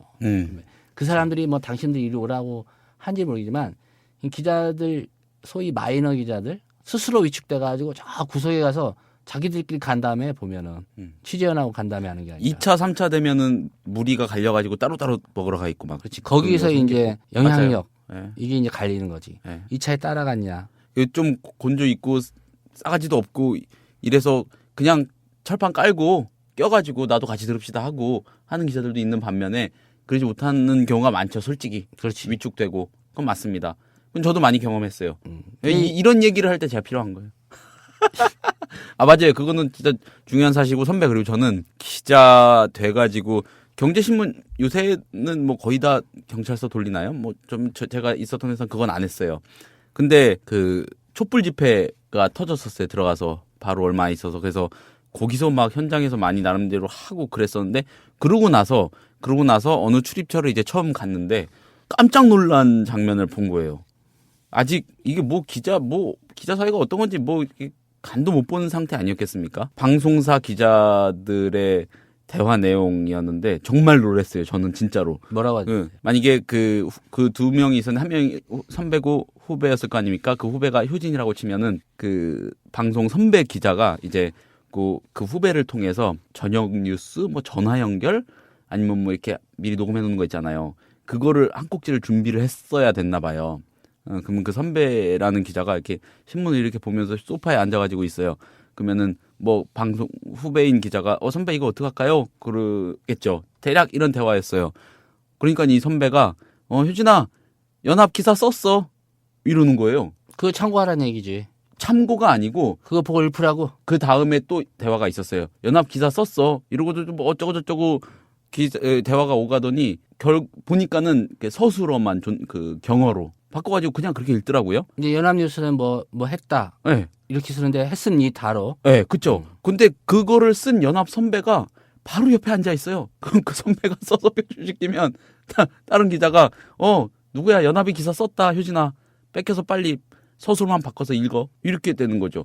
그 사람들이 뭐 당신들 이리 오라고 한지 모르겠지만 이 기자들 소위 마이너 기자들 스스로 위축돼 가지고 저 구석에 가서 자기들끼리 간 다음에 보면은 취재원하고 간 다음에 하는 게 아니라 2차, 3차 되면은 무리가 갈려가지고 따로따로 먹으러 가 있고 막. 그렇지. 거기서 이제 영향력 네. 이게 이제 갈리는 거지. 네. 2차에 따라갔냐. 좀 곤조 있고 싸가지도 없고 이래서 그냥 철판 깔고 껴가지고 나도 같이 들읍시다 하고 하는 기자들도 있는 반면에 그러지 못하는 경우가 많죠. 솔직히. 그렇지. 위축되고. 그건 맞습니다. 그건 저도 많이 경험했어요. 이런 얘기를 할 때 제가 필요한 거예요. 아 맞아요. 그거는 진짜 중요한 사실이고 선배 그리고 저는 기자 돼가지고 경제신문 요새는 뭐 거의 다 경찰서 돌리나요? 뭐 좀 제가 있었던 회사는 그건 안 했어요. 근데 그 촛불 집회가 터졌었어요. 들어가서 바로 얼마 있어서 그래서 거기서 막 현장에서 많이 나름대로 하고 그랬었는데 그러고 나서 어느 출입처를 이제 처음 갔는데 깜짝 놀란 장면을 본 거예요. 아직 이게 뭐 기자 사회가 어떤 건지 뭐 간도 못 보는 상태 아니었겠습니까? 방송사 기자들의 대화 내용이었는데 정말 놀랐어요. 저는 진짜로. 뭐라고 하죠? 만약에 그 두 명이 있었는데 한 명이 선배고 후배였을 거 아닙니까? 그 후배가 효진이라고 치면은 그 방송 선배 기자가 이제 그 후배를 통해서 저녁 뉴스 뭐 전화 연결 아니면 뭐 이렇게 미리 녹음해 놓는 거 있잖아요. 그거를 한 꼭지를 준비를 했어야 됐나 봐요. 그러면 그 선배라는 기자가 이렇게 신문을 이렇게 보면서 소파에 앉아가지고 있어요. 그러면은 뭐 방송 후배인 기자가 선배 이거 어떡 할까요? 그러겠죠. 대략 이런 대화였어요. 그러니까 이 선배가 효진아 연합 기사 썼어 이러는 거예요. 그거 참고하라는 얘기지. 참고가 아니고 그거 보고 읊으라고. 그 다음에 또 대화가 있었어요. 연합 기사 썼어 이러고도 뭐 어쩌고 대화가 오가더니 보니까는 서술어만 그 경어로 바꿔가지고 그냥 그렇게 읽더라고요. 이제 연합뉴스는 뭐 했다. 네. 이렇게 쓰는데 했습니 다로. 네, 그쵸. 근데 그거를 쓴 연합 선배가 바로 옆에 앉아 있어요. 그럼 그 선배가 써서 표출시키면 다른 기자가 누구야 연합이 기사 썼다 효진아 뺏겨서 빨리 서술만 바꿔서 읽어 이렇게 되는 거죠.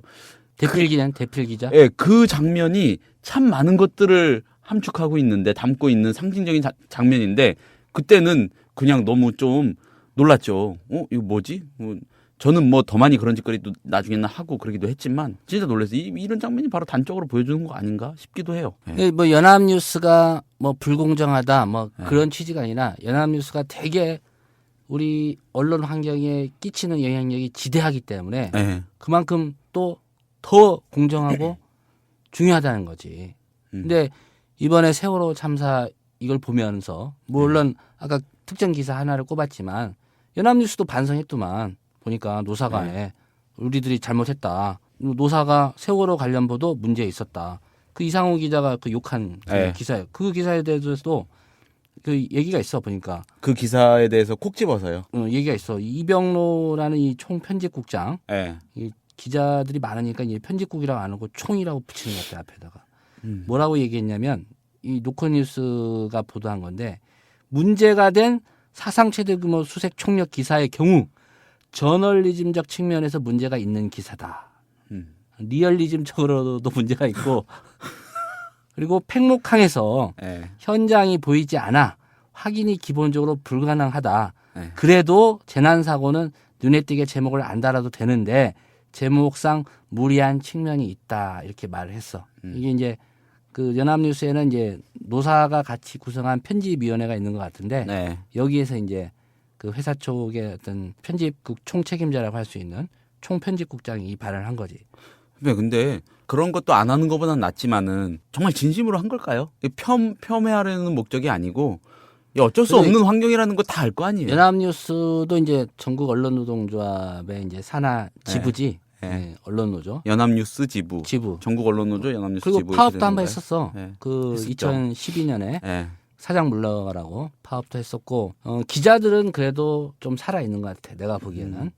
대필 기자. 예, 그 장면이 참 많은 것들을 함축하고 있는데 담고 있는 상징적인 장면인데 그때는 그냥 너무 좀 놀랐죠. 이거 뭐지? 저는 뭐 더 많이 그런 짓거리도 나중에는 하고 그러기도 했지만 진짜 놀랐어요. 이런 장면이 바로 단적으로 보여주는 거 아닌가 싶기도 해요. 네. 뭐 연합뉴스가 뭐 불공정하다 뭐 그런 취지가 아니라 연합뉴스가 되게 우리 언론 환경에 끼치는 영향력이 지대하기 때문에 그만큼 또 더 공정하고 중요하다는 거지. 근데 이번에 세월호 참사 이걸 보면서 물론 아까 특정 기사 하나를 꼽았지만 연합뉴스도 반성했더만 보니까 노사간에 우리들이 잘못했다. 노사가 세월호 관련 보도 문제 있었다. 그 이상호 기자가 그 욕한 그 기사예요. 그 기사에 대해서도 그 얘기가 있어 보니까 그 기사에 대해서 콕 집어서요. 얘기가 있어. 이병로라는 이 총편집국장 이 기자들이 많으니까 이제 편집국이라고 안 하고 총이라고 붙이는 것 같아 앞에다가 뭐라고 얘기했냐면 이 노컷뉴스가 보도한 건데 문제가 된 사상 최대 규모 수색 총력 기사의 경우 저널리즘적 측면에서 문제가 있는 기사다. 리얼리즘적으로도 문제가 있고 그리고 팽목항에서 현장이 보이지 않아 확인이 기본적으로 불가능하다. 그래도 재난사고는 눈에 띄게 제목을 안 달아도 되는데 제목상 무리한 측면이 있다. 이렇게 말을 했어. 이게 이제 그 연합뉴스에는 이제 노사가 같이 구성한 편집위원회가 있는 것 같은데 여기에서 이제 그 회사 쪽의 어떤 편집국 총책임자라고 할 수 있는 총편집국장이 이 발언을 한 거지. 근데 그런 것도 안 하는 것보다는 낫지만은 정말 진심으로 한 걸까요? 폄훼하려는 목적이 아니고 어쩔 수 없는 환경이라는 거 다 알 거 아니에요. 연합뉴스도 이제 전국 언론노동조합의 이제 산하 지부지. 네, 언론노조. 연합뉴스 지부. 전국 언론노조 연합뉴스 그리고 지부. 파업도 한 번 했었어. 네. 그 했었죠. 2012년에 네. 사장 물러가라고 파업도 했었고 기자들은 그래도 좀 살아있는 것 같아. 내가 보기에는.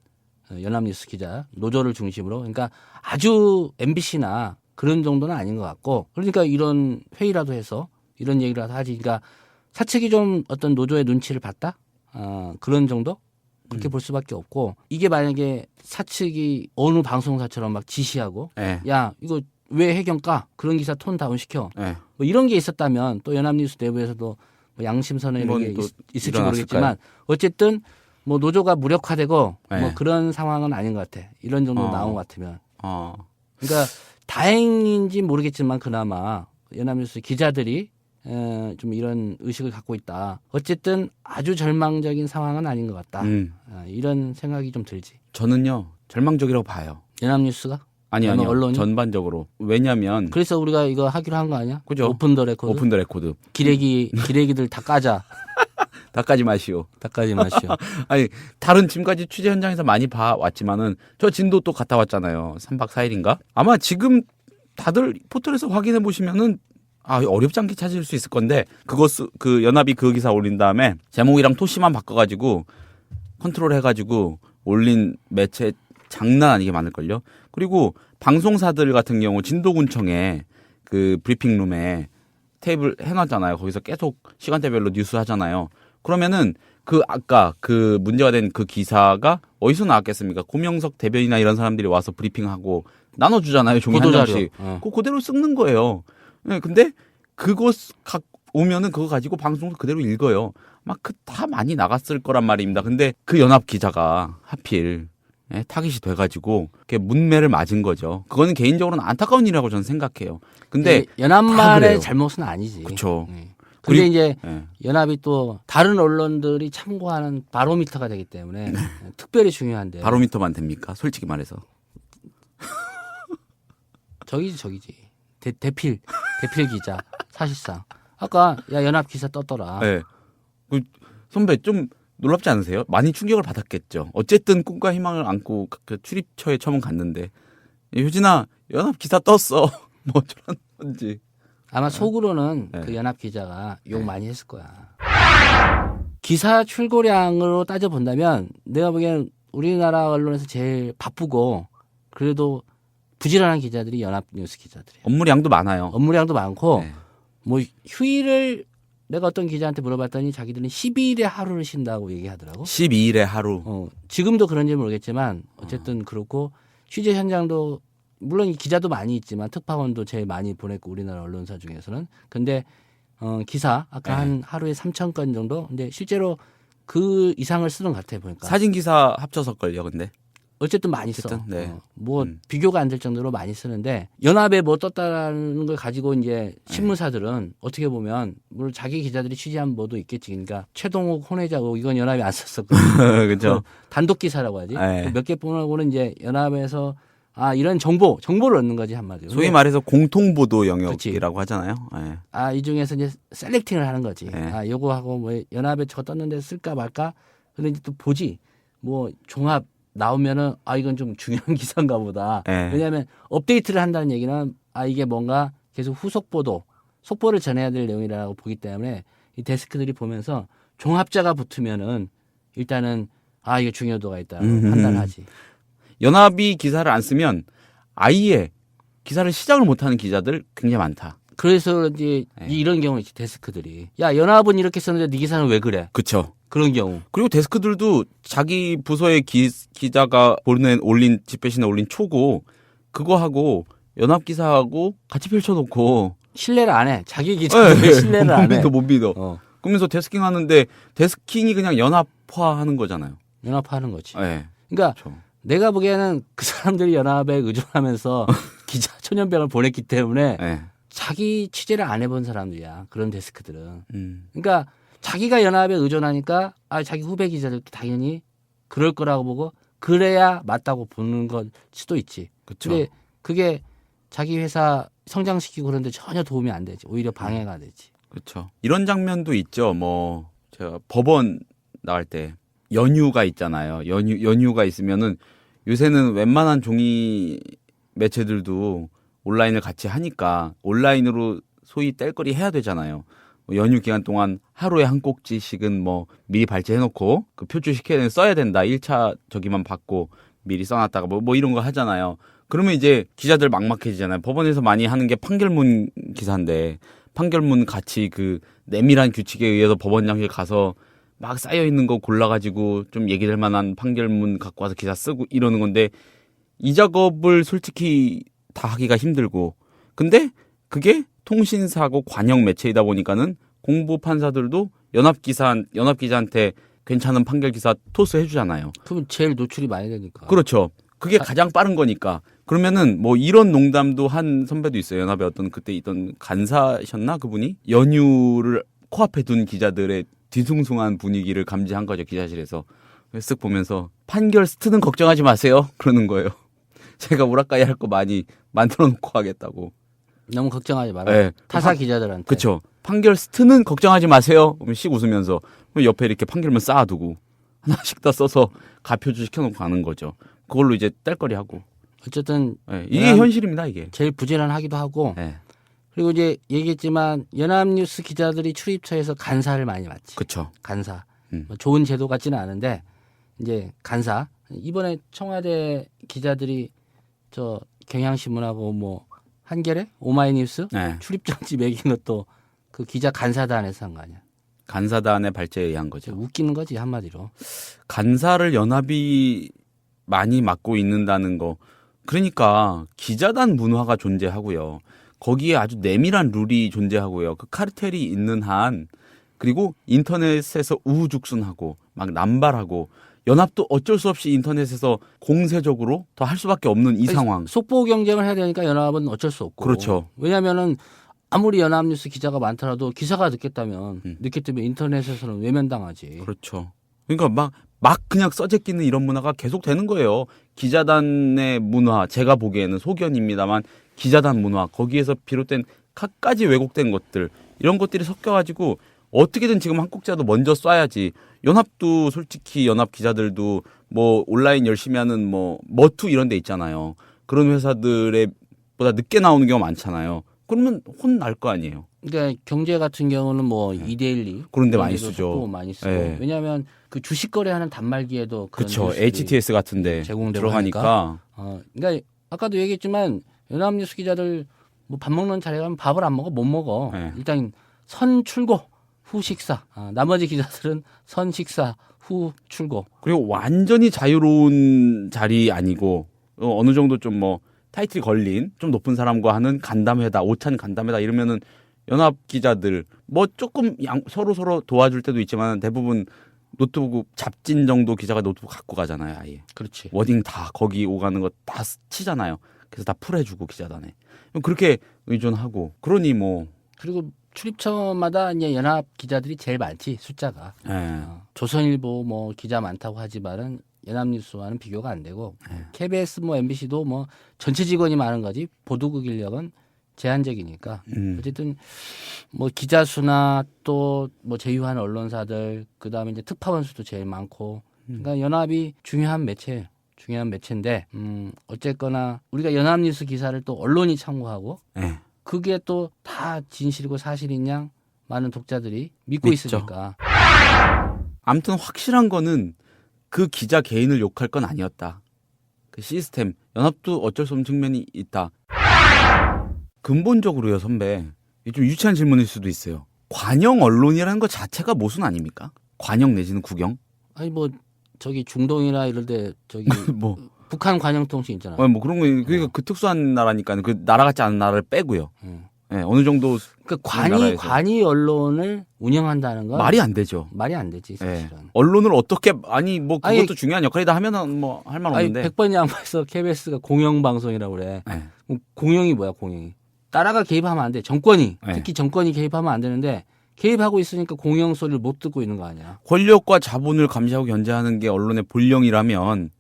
연합뉴스 기자 노조를 중심으로 그러니까 아주 MBC나 그런 정도는 아닌 것 같고 그러니까 이런 회의라도 해서 이런 얘기라도 하지. 그러니까 사측이 좀 어떤 노조의 눈치를 봤다? 그런 정도? 그렇게 볼 수밖에 없고 이게 만약에 사측이 어느 방송사처럼 막 지시하고 네. 야 이거 왜 해경 까? 그런 기사 톤 다운 시켜. 네. 뭐 이런 게 있었다면 또 연합뉴스 내부에서도 뭐 양심선언 이런 게 있을지 모르겠지만 어쨌든 뭐 노조가 무력화되고 네. 뭐 그런 상황은 아닌 것 같아. 이런 정도 나온 것 같으면. 어. 그러니까 다행인지 모르겠지만 그나마 연합뉴스 기자들이 좀 이런 의식을 갖고 있다. 어쨌든 아주 절망적인 상황은 아닌 것 같다. 이런 생각이 좀 들지. 저는요 절망적이라고 봐요. 연합뉴스가? 아니요. 언론이? 전반적으로. 왜냐면 그래서 우리가 이거 하기로 한 거 아니야? 그죠? 오픈 더 레코드. 오픈 더 레코드. 기레기들 다 까자. 다 까지 마시오. 다 까지 마시오. 아니 다른 지금까지 취재 현장에서 많이 봐왔지만은 저 진도 또 갔다 왔잖아요. 3박 4일인가? 아마 지금 다들 포털에서 확인해 보시면은 어렵지 않게 찾을 수 있을 건데 그 연합이 그 기사 올린 다음에 제목이랑 토시만 바꿔가지고 컨트롤 해가지고 올린 매체 장난 아니게 많을걸요. 그리고 방송사들 같은 경우 진도군청에 그 브리핑룸에 테이블 해놨잖아요. 거기서 계속 시간대별로 뉴스 하잖아요. 그러면은 아까 그 문제가 된 그 기사가 어디서 나왔겠습니까? 고명석 대변이나 이런 사람들이 와서 브리핑하고 나눠주잖아요. 종이 한 장씩. 그거 그대로 쓰는 거예요. 네, 근데 그거 오면은 그거 가지고 방송도 그대로 읽어요. 막 다 많이 나갔을 거란 말입니다. 근데 그 연합 기자가 하필 타깃이 돼가지고 문매를 맞은 거죠. 그거는 개인적으로는 안타까운 일이라고 저는 생각해요. 근데 연합만의 잘못은 아니지. 그렇죠. 근데 이제 연합이 또 다른 언론들이 참고하는 바로미터가 되기 때문에 특별히 중요한데. 바로미터만 됩니까? 솔직히 말해서. 저기지. 대필 기자 사실상. 아까 연합 기사 떴더라. 네. 선배 좀 놀랍지 않으세요? 많이 충격을 받았겠죠. 어쨌든 꿈과 희망을 안고 그 출입처에 처음 갔는데 효진아 연합 기사 떴어. 뭐 저런 건지. 아마 속으로는 그 연합 기자가 욕 많이 했을 거야. 기사 출고량으로 따져본다면 내가 보기엔 우리나라 언론에서 제일 바쁘고 그래도 부지런한 기자들이 연합뉴스 기자들이에요. 업무량도 많아요. 업무량도 많고 뭐 휴일을 내가 어떤 기자한테 물어봤더니 자기들은 12일에 하루를 쉰다고 얘기하더라고. 12일에 하루. 지금도 그런지 모르겠지만 어쨌든 그렇고 취재 현장도 물론 기자도 많이 있지만 특파원도 제일 많이 보냈고 우리나라 언론사 중에서는. 근데 기사 아까 한 하루에 3,000건 정도. 근데 실제로 그 이상을 쓰는 것 같아 보니까. 사진 기사 합쳐서 걸요, 근데. 어쨌든 많이 써. 네. 비교가 안 될 정도로 많이 쓰는데 연합에 뭐 떴다는 걸 가지고 이제 신문사들은 어떻게 보면 물론 자기 기자들이 취재한 뭐도 있겠지. 그러니까 최동욱, 혼외자고 이건 연합이 안 썼었거든요. 그렇죠. 단독 기사라고 하지. 몇 개 보고는 이제 연합에서 이런 정보를 얻는 거지 한마디로. 소위 말해서 공통보도 영역이라고 하잖아요. 이 중에서 이제 셀렉팅을 하는 거지. 요거 하고 뭐 연합에 저거 떴는데 쓸까 말까. 근데 이제 또 보지. 뭐 종합 나오면은 이건 좀 중요한 기사인가 보다. 왜냐하면 업데이트를 한다는 얘기는 이게 뭔가 계속 후속 보도, 속보를 전해야 될 내용이라고 보기 때문에 이 데스크들이 보면서 종합자가 붙으면은 일단은 이게 중요도가 있다고 판단하지. 연합이 기사를 안 쓰면 아예 기사를 시작을 못하는 기자들 굉장히 많다. 그래서 이제 이런 경우 있지 데스크들이. 야 연합은 이렇게 썼는데 네 기사는 왜 그래? 그렇죠. 그런 경우. 그리고 데스크들도 자기 부서의 기자가 올린 집회신에 올린 초고 그거 하고 연합 기사하고 같이 펼쳐놓고 신뢰를 안 해. 자기 기자들 신뢰를 안 해. 못 믿어. 그러면서 데스킹 하는데 데스킹이 그냥 연합화하는 거잖아요. 연합화하는 거지. 그러니까 그렇죠. 내가 보기에는 그 사람들이 연합에 의존하면서 기자 천연병을 보냈기 때문에 자기 취재를 안 해본 사람들이야. 그런 데스크들은. 그러니까 자기가 연합에 의존하니까 자기 후배 기자들도 당연히 그럴 거라고 보고 그래야 맞다고 보는 걸 수도 있지. 그렇죠. 근데 그게 자기 회사 성장시키고 그런데 전혀 도움이 안 되지. 오히려 방해가 되지. 그렇죠. 이런 장면도 있죠. 뭐 제가 법원 나갈 때 연휴가 있잖아요. 연휴가 있으면은 요새는 웬만한 종이 매체들도 온라인을 같이 하니까 온라인으로 소위 뗄거리 해야 되잖아요. 뭐 연휴 기간 동안 하루에 한 꼭지씩은 뭐 미리 발제해놓고 그 표출시켜야 되는 써야 된다. 1차 저기만 받고 미리 써놨다가 뭐 이런 거 하잖아요. 그러면 이제 기자들 막막해지잖아요. 법원에서 많이 하는 게 판결문 기사인데 판결문 같이 그 내밀한 규칙에 의해서 법원장실 가서 막 쌓여있는 거 골라가지고 좀 얘기될 만한 판결문 갖고 와서 기사 쓰고 이러는 건데 이 작업을 솔직히 다 하기가 힘들고 근데 그게 통신사고 관영 매체이다 보니까는 공보 판사들도 연합기자한테 괜찮은 판결 기사 토스해 주잖아요. 그럼 제일 노출이 많이 되니까. 그렇죠. 그게 가장 빠른 거니까. 그러면은 뭐 이런 농담도 한 선배도 있어요. 연합에 어떤 그때 있던 간사셨나 그분이 연휴를 코앞에 둔 기자들의 뒤숭숭한 분위기를 감지한 거죠. 기자실에서. 쓱 보면서 판결 스트는 걱정하지 마세요. 그러는 거예요. 제가 우라카이 할 거 많이 만들어 놓고 하겠다고. 너무 걱정하지 마라. 네. 타사 기자들한테. 그렇죠. 판결 스트는 걱정하지 마세요. 그러면 씩 웃으면서 옆에 이렇게 판결문 쌓아두고 하나씩 다 써서 가표주 시켜놓고 가는 거죠. 그걸로 이제 뗄거리 하고. 어쨌든 네. 이게 현실입니다. 이게. 제일 부지런하기도 하고. 네. 그리고 이제 얘기했지만 연합뉴스 기자들이 출입처에서 간사를 많이 맡지. 그렇죠. 간사. 뭐 좋은 제도 같지는 않은데 이제 간사. 이번에 청와대 기자들이 저 경향신문하고 뭐 한겨레, 오마이뉴스 네. 출입정지 매긴 것도 그 기자 간사단에서 한 거 아니야. 간사단의 발제에 의한 거죠. 웃기는 거지 한마디로. 간사를 연합이 많이 맡고 있는다는 거. 그러니까 기자단 문화가 존재하고요. 거기에 아주 내밀한 룰이 존재하고요. 그 카르텔이 있는 한 그리고 인터넷에서 우후죽순하고 막 남발하고 연합도 어쩔 수 없이 인터넷에서 공세적으로 더 할 수밖에 없는 이 상황. 속보 경쟁을 해야 되니까 연합은 어쩔 수 없고. 그렇죠. 왜냐하면은 아무리 연합뉴스 기자가 많더라도 기사가 늦겠다면 인터넷에서는 외면당하지. 그렇죠. 그러니까 막 그냥 써제끼는 이런 문화가 계속 되는 거예요. 기자단의 문화, 제가 보기에는 소견입니다만 기자단 문화, 거기에서 비롯된 갖가지 왜곡된 것들 이런 것들이 섞여가지고 어떻게든 지금 한 꼭지라도 먼저 쏴야지. 연합도 솔직히 연합 기자들도 뭐 온라인 열심히 하는 뭐 머투 이런 데 있잖아요. 그런 회사들에 보다 늦게 나오는 경우가 많잖아요. 그러면 혼날 거 아니에요. 그러니까 경제 같은 경우는 뭐 2대1리 그런 데 많이 쓰죠. 많이 쓰고. 네. 왜냐하면 그 주식 거래하는 단말기에도 그런 그렇죠. 뉴스들이 HTS 같은데 제공되고 들어가니까. 그러니까 아까도 얘기했지만 연합뉴스 기자들 뭐 밥 먹는 자리에 가면 밥을 안 먹어 못 먹어. 네. 일단 선 출고 후 식사. 나머지 기자들은 선 식사 후 출고. 그리고 완전히 자유로운 자리 아니고 어느 정도 좀 뭐 타이틀이 걸린 좀 높은 사람과 하는 간담회다, 오찬 간담회다 이러면은 연합 기자들 뭐 조금 서로 도와줄 때도 있지만 대부분 노트북 잡진 정도 기자가 노트북 갖고 가잖아요, 아예. 그렇지. 워딩 다 거기 오가는 거 다 치잖아요. 그래서 다 풀해주고 기자단에 그렇게 의존하고 그러니 뭐 그리고 출입처마다 이제 연합 기자들이 제일 많지 숫자가. 조선일보 뭐 기자 많다고 하지만은 연합뉴스와는 비교가 안 되고 KBS 뭐 MBC도 뭐 전체 직원이 많은 거지 보도국 인력은 제한적이니까 어쨌든 뭐 기자 수나 또 뭐 제휴한 언론사들 그다음에 이제 특파원 수도 제일 많고 그러니까 연합이 중요한 매체인데 어쨌거나 우리가 연합뉴스 기사를 또 언론이 참고하고 그게 또 다 진실이고 사실인 양 많은 독자들이 믿고 믿죠. 있으니까. 아무튼 확실한 거는 그 기자 개인을 욕할 건 아니었다. 그 시스템, 연합도 어쩔 수 없는 측면이 있다. 근본적으로요, 선배. 좀 유치한 질문일 수도 있어요. 관영 언론이라는 것 자체가 모순 아닙니까? 관영 내지는 국영? 아니 뭐 저기 중동이나 이럴 때 저기 뭐 북한 관영통신 있잖아. 뭐 그런 거 그러니까 그 특수한 나라니까 그 나라 같지 않은 나라를 빼고요. 네, 어느 정도 그러니까 관이 언론을 운영한다는 건 말이 안 되죠. 말이 안 되지 사실은. 네. 언론을 어떻게 뭐 그것도 중요한 역할이다 하면은 뭐 할 말 없는데. 100번 양보해서 KBS가 공영 방송이라고 그래. 공영이 뭐야 공영이? 나라가 개입하면 안 돼. 정권이 특히 정권이 개입하면 안 되는데 개입하고 있으니까 공영 소리를 못 듣고 있는 거 아니야. 권력과 자본을 감시하고 견제하는 게 언론의 본령이라면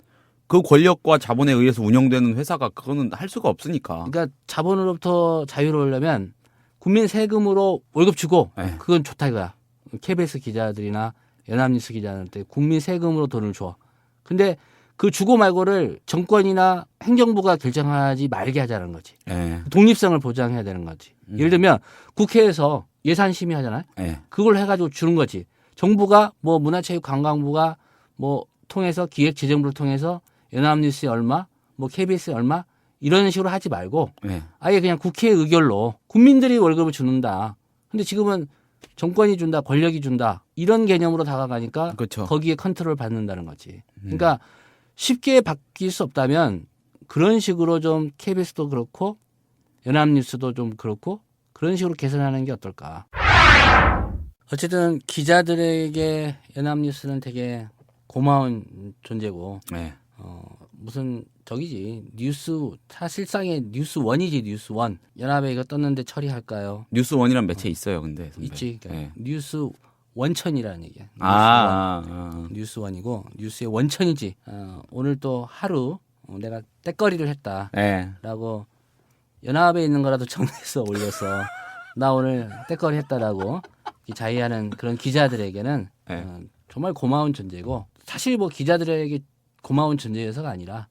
그 권력과 자본에 의해서 운영되는 회사가 그거는 할 수가 없으니까. 그러니까 자본으로부터 자유로우려면 국민 세금으로 월급 주고 그건 좋다 이거야. KBS 기자들이나 연합뉴스 기자들한테 국민 세금으로 돈을 줘. 근데 그 주고 말고를 정권이나 행정부가 결정하지 말게 하자는 거지. 예. 독립성을 보장해야 되는 거지. 예를 들면 국회에서 예산 심의하잖아요. 예. 그걸 해가지고 주는 거지. 정부가 뭐 문화체육관광부가 뭐 통해서 기획재정부를 통해서 연합뉴스에 얼마, 뭐 KBS에 얼마 이런 식으로 하지 말고 예. 아예 그냥 국회 의결로 국민들이 월급을 주는다. 근데 지금은 정권이 준다, 권력이 준다 이런 개념으로 다가가니까 그렇죠. 거기에 컨트롤 받는다는 거지. 그러니까 쉽게 바뀔 수 없다면 그런 식으로 좀 KBS도 그렇고 연합뉴스도 좀 그렇고 그런 식으로 개선하는 게 어떨까. 어쨌든 기자들에게 연합뉴스는 되게 고마운 존재고 예. 무슨 저기지 뉴스 사실상의 뉴스원이지 뉴스원. 연합에 이거 떴는데 처리할까요? 뉴스원이란 매체 있어요, 근데 선배. 있지. 그러니까 예. 뉴스 원천이라는 얘기야. 뉴스원이고 뉴스의 원천이지. 오늘 또 하루 내가 떼거리를 했다라고 예. 연합에 있는 거라도 정리해서 올려서 나 오늘 떼거리 했다라고 자의하는 그런 기자들에게는 예. 정말 고마운 존재고 사실 뭐 기자들에게 고마운 존재여서가 아니라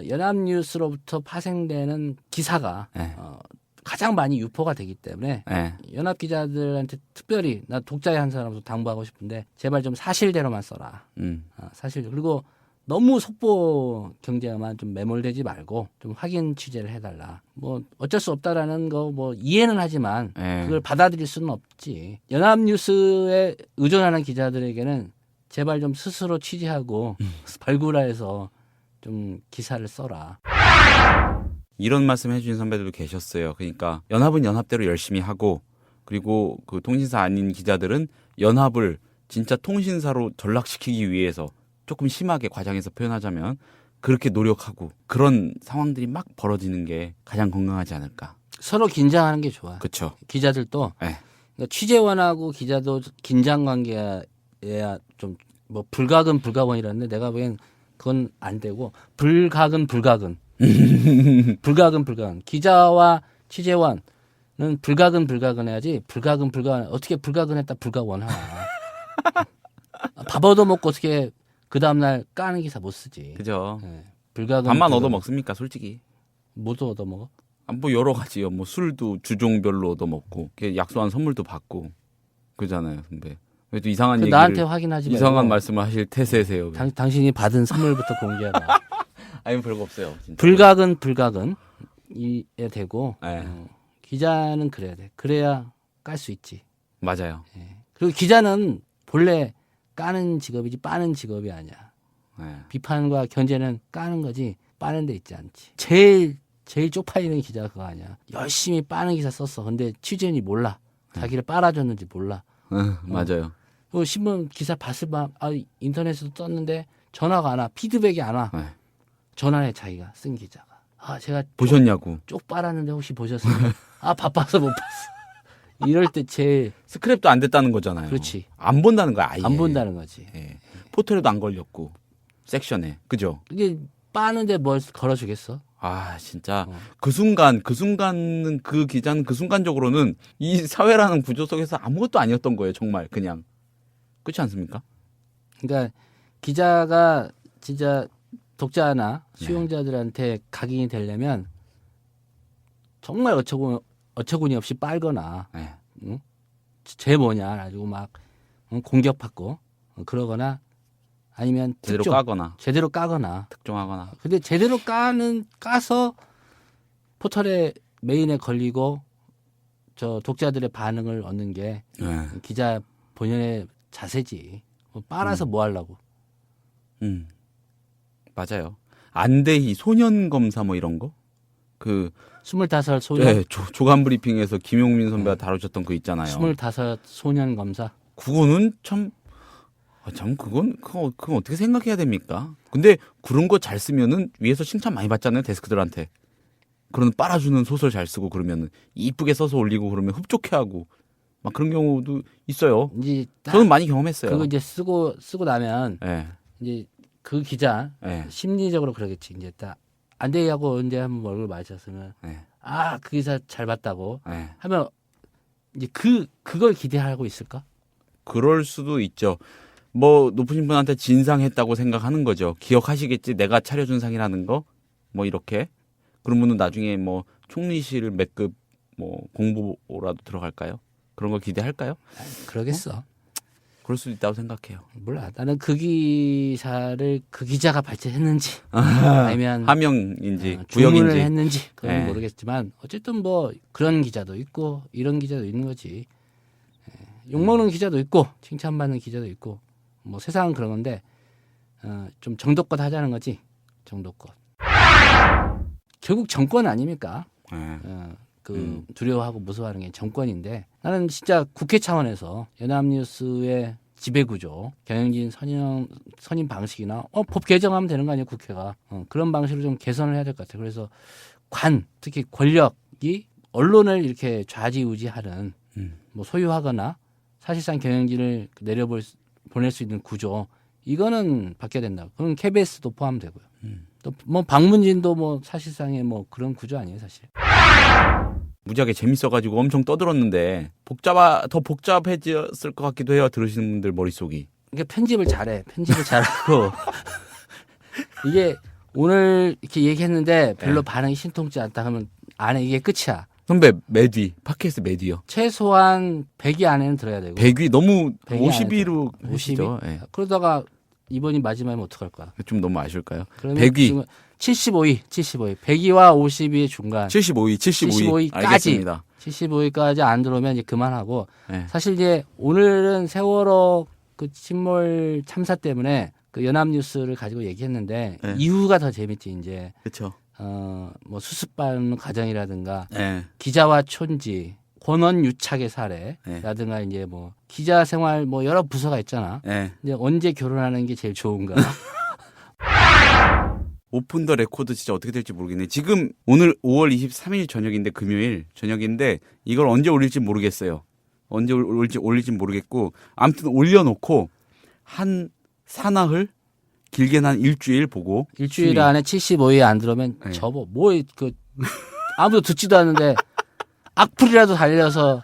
연합뉴스로부터 파생되는 기사가 예. 가장 많이 유포가 되기 때문에 예. 연합 기자들한테 특별히 나 독자의 한 사람으로 당부하고 싶은데 제발 좀 사실대로만 써라. 사실 그리고 너무 속보 경제만 좀 매몰되지 말고 좀 확인 취재를 해달라. 뭐 어쩔 수 없다라는 거 뭐 이해는 하지만 예. 그걸 받아들일 수는 없지. 연합뉴스에 의존하는 기자들에게는 제발 좀 스스로 취재하고 발굴해서 좀 기사를 써라. 이런 말씀 해주신 선배들도 계셨어요. 그러니까 연합은 연합대로 열심히 하고 그리고 그 통신사 아닌 기자들은 연합을 진짜 통신사로 전락시키기 위해서 조금 심하게 과장해서 표현하자면 그렇게 노력하고 그런 상황들이 막 벌어지는 게 가장 건강하지 않을까. 서로 긴장하는 게 좋아. 그렇죠. 기자들도 네. 그러니까 취재원하고 기자도 긴장 관계야 좀 뭐 불가근 불가원이라는데 내가 보기엔 그건 안 되고 불가근 불가근 기자와 취재원은 불가근 불가근 해야지 불가근 불가원 어떻게 불가근했다 불가원 하나 밥 얻어먹고 어떻게 그 다음날 까는 기사 못 쓰지. 그죠. 네. 불가근 밥만 불가근. 얻어 먹습니까, 솔직히? 뭐도 얻어먹어? 뭐 여러 가지요. 뭐 술도 주종별로 얻어 먹고 약속한 선물도 받고 그러잖아요, 선배. 왜 또 이상한 얘기를 나한테 확인하지 말고 이상한 말씀을 하실 태세세요. 당신이 받은 선물부터 공개해라. 아니 별거 없어요. 진짜. 불가근에 되고 네. 기자는 그래야 돼. 그래야 깔 수 있지. 맞아요. 그리고 기자는 본래 까는 직업이지 빠는 직업이 아니야. 네. 비판과 견제는 까는 거지 빠는 데 있지 않지. 제일 쪽팔리는 기자가 그거 아니야. 열심히 빠는 기사 썼어. 근데 취재원이 몰라. 자기를 빨아줬는지 몰라. 맞아요. 그 신문 기사 봤을 막 인터넷에도 떴는데 전화가 안 와. 피드백이 안 와. 네. 전화해 자기가 쓴 기자가. 제가 보셨냐고. 쪽 빨았는데 혹시 보셨어요? 바빠서 못 봤어. 이럴 때 제일 스크랩도 안 됐다는 거잖아요. 그렇지. 안 본다는 거야, 아예. 안 본다는 거지. 예. 포털에도 안 걸렸고 섹션에. 그죠? 이게 빠는데 뭘 걸어주겠어? 진짜 그 순간은 그 기자는 그 순간적으로는 이 사회라는 구조 속에서 아무것도 아니었던 거예요. 정말 그냥. 그렇지 않습니까? 그러니까 기자가 진짜 독자나 수용자들한테 각인이 되려면 정말 어처구니 없이 빨거나 네. 응? 쟤 뭐냐 가지고 막 공격받고 그러거나 아니면 제대로 까거나 특종하거나. 특종하거나. 근데 제대로 까서 포털에 메인에 걸리고 저 독자들의 반응을 얻는 게 기자 본연의 자세지. 빨아서 뭐 하려고. 맞아요. 안대희 소년 검사 뭐 이런 거? 25 소년. 네, 조간 브리핑에서 김용민 선배가 다루셨던 거 있잖아요. 25 소년 검사. 그거는 그건 어떻게 생각해야 됩니까? 근데 그런 거 잘 쓰면은 위에서 칭찬 많이 받잖아요, 데스크들한테. 그런 빨아주는 소설 잘 쓰고 그러면은 이쁘게 써서 올리고 그러면 흡족해하고 막 그런 경우도 있어요. 이제 저는 많이 경험했어요. 그거 이제 쓰고 나면 네. 이제 그 기자 심리적으로 그러겠지. 이제 딱 안대희하고 언제 한번 얼굴 마주쳤으면 그 기사 잘 봤다고 하면 이제 그걸 기대하고 있을까? 그럴 수도 있죠. 뭐 높으신 분한테 진상했다고 생각하는 거죠. 기억하시겠지. 내가 차려준 상이라는 거. 뭐 이렇게. 그런 분은 나중에 뭐 총리실 맥급 뭐 공보라도 들어갈까요? 그런 거 기대할까요? 그러겠어. 그럴 수도 있다고 생각해요. 몰라. 나는 그 기사를 그 기자가 발제했는지 아니면 하명인지 주문을 구역인지 했는지 그건 네. 모르겠지만 어쨌든 뭐 그런 기자도 있고 이런 기자도 있는 거지. 욕먹는 기자도 있고 칭찬받는 기자도 있고 뭐 세상은 그런 건데 좀 정도껏 하자는 거지. 정도껏. 결국 정권 아닙니까? 두려워하고 무서워하는 게 정권인데 나는 진짜 국회 차원에서 연합뉴스의 지배구조, 경영진 선임 방식이나 법 개정하면 되는 거 아니에요, 국회가. 그런 방식으로 좀 개선을 해야 될 것 같아요. 그래서 특히 권력이 언론을 이렇게 좌지우지하는 뭐 소유하거나 사실상 경영진을 보낼 수 있는 구조 이거는 바뀌어야 된다. 그건 KBS도 포함되고요. 또 뭐 방문진도 뭐 사실상의 뭐 그런 구조 아니에요, 사실. 무지하게 재밌어가지고 엄청 떠들었는데 더 복잡해졌을 것 같기도 해요. 들으시는 분들 머릿속이. 이게 편집을 잘하고 이게 오늘 이렇게 얘기했는데 별로 반응이 신통치 않다 하면 안에 이게 끝이야. 선배 매뒤 팟캐스트 매뒤요. 최소한 100위 안에는 들어야 되고. 100위 너무 100위 50위로 50위? 하시죠. 예. 그러다가 이번이 마지막이면 어떡할 거야? 좀 너무 아쉬울까요? 100위. 75위. 100위와 50위의 중간. 75위. 알겠습니다. 75위까지 안 들어오면 이제 그만하고. 네. 사실 이제 오늘은 세월호 그 침몰 참사 때문에 그 연합뉴스를 가지고 얘기했는데 네. 이후가 더 재밌지 이제. 그렇죠. 뭐 수습받는 과정이라든가 네. 기자와 촌지, 권원 유착의 사례라든가 이제 뭐 기자 생활 뭐 여러 부서가 있잖아. 네. 이제 언제 결혼하는 게 제일 좋은가? 오픈 더 레코드 진짜 어떻게 될지 모르겠네. 지금 오늘 5월 23일 저녁인데 금요일 저녁인데 이걸 언제 올릴지 모르겠어요. 언제 올릴지 모르겠고 아무튼 올려놓고 한 사나흘 길게는 한 일주일 보고 일주일 안에 75위 안 들어오면 네. 접어. 아무도 듣지도 않는데 악플이라도 달려서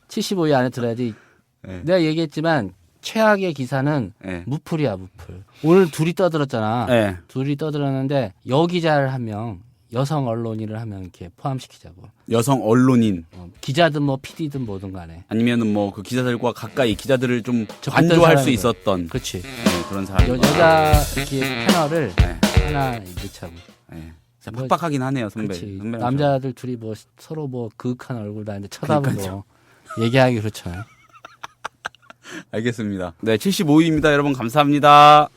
75위 안에 들어야지. 네. 내가 얘기했지만 최악의 기사는 네. 무플이야, 무플. 오늘 둘이 떠들었잖아. 네. 둘이 떠들었는데 여기자를 한 명, 여성 언론인을 한 명 이렇게 포함시키자고. 여성 언론인 기자든 뭐 PD든 뭐든 간에. 아니면은 뭐 그 기자들과 가까이 기자들을 좀 접했던 관조할 수 사람들. 있었던 그렇지. 그런 사람. 여자 이렇게 패널을 네. 하나 넣자고. 네. 진짜 팍팍하긴 하네요, 선배. 그렇지. 선배랑 남자들 둘이 뭐 서로 뭐 그윽한 얼굴 다는데 쳐다보고 얘기하기 그렇잖아요. 알겠습니다. 네, 75위입니다. 여러분 감사합니다.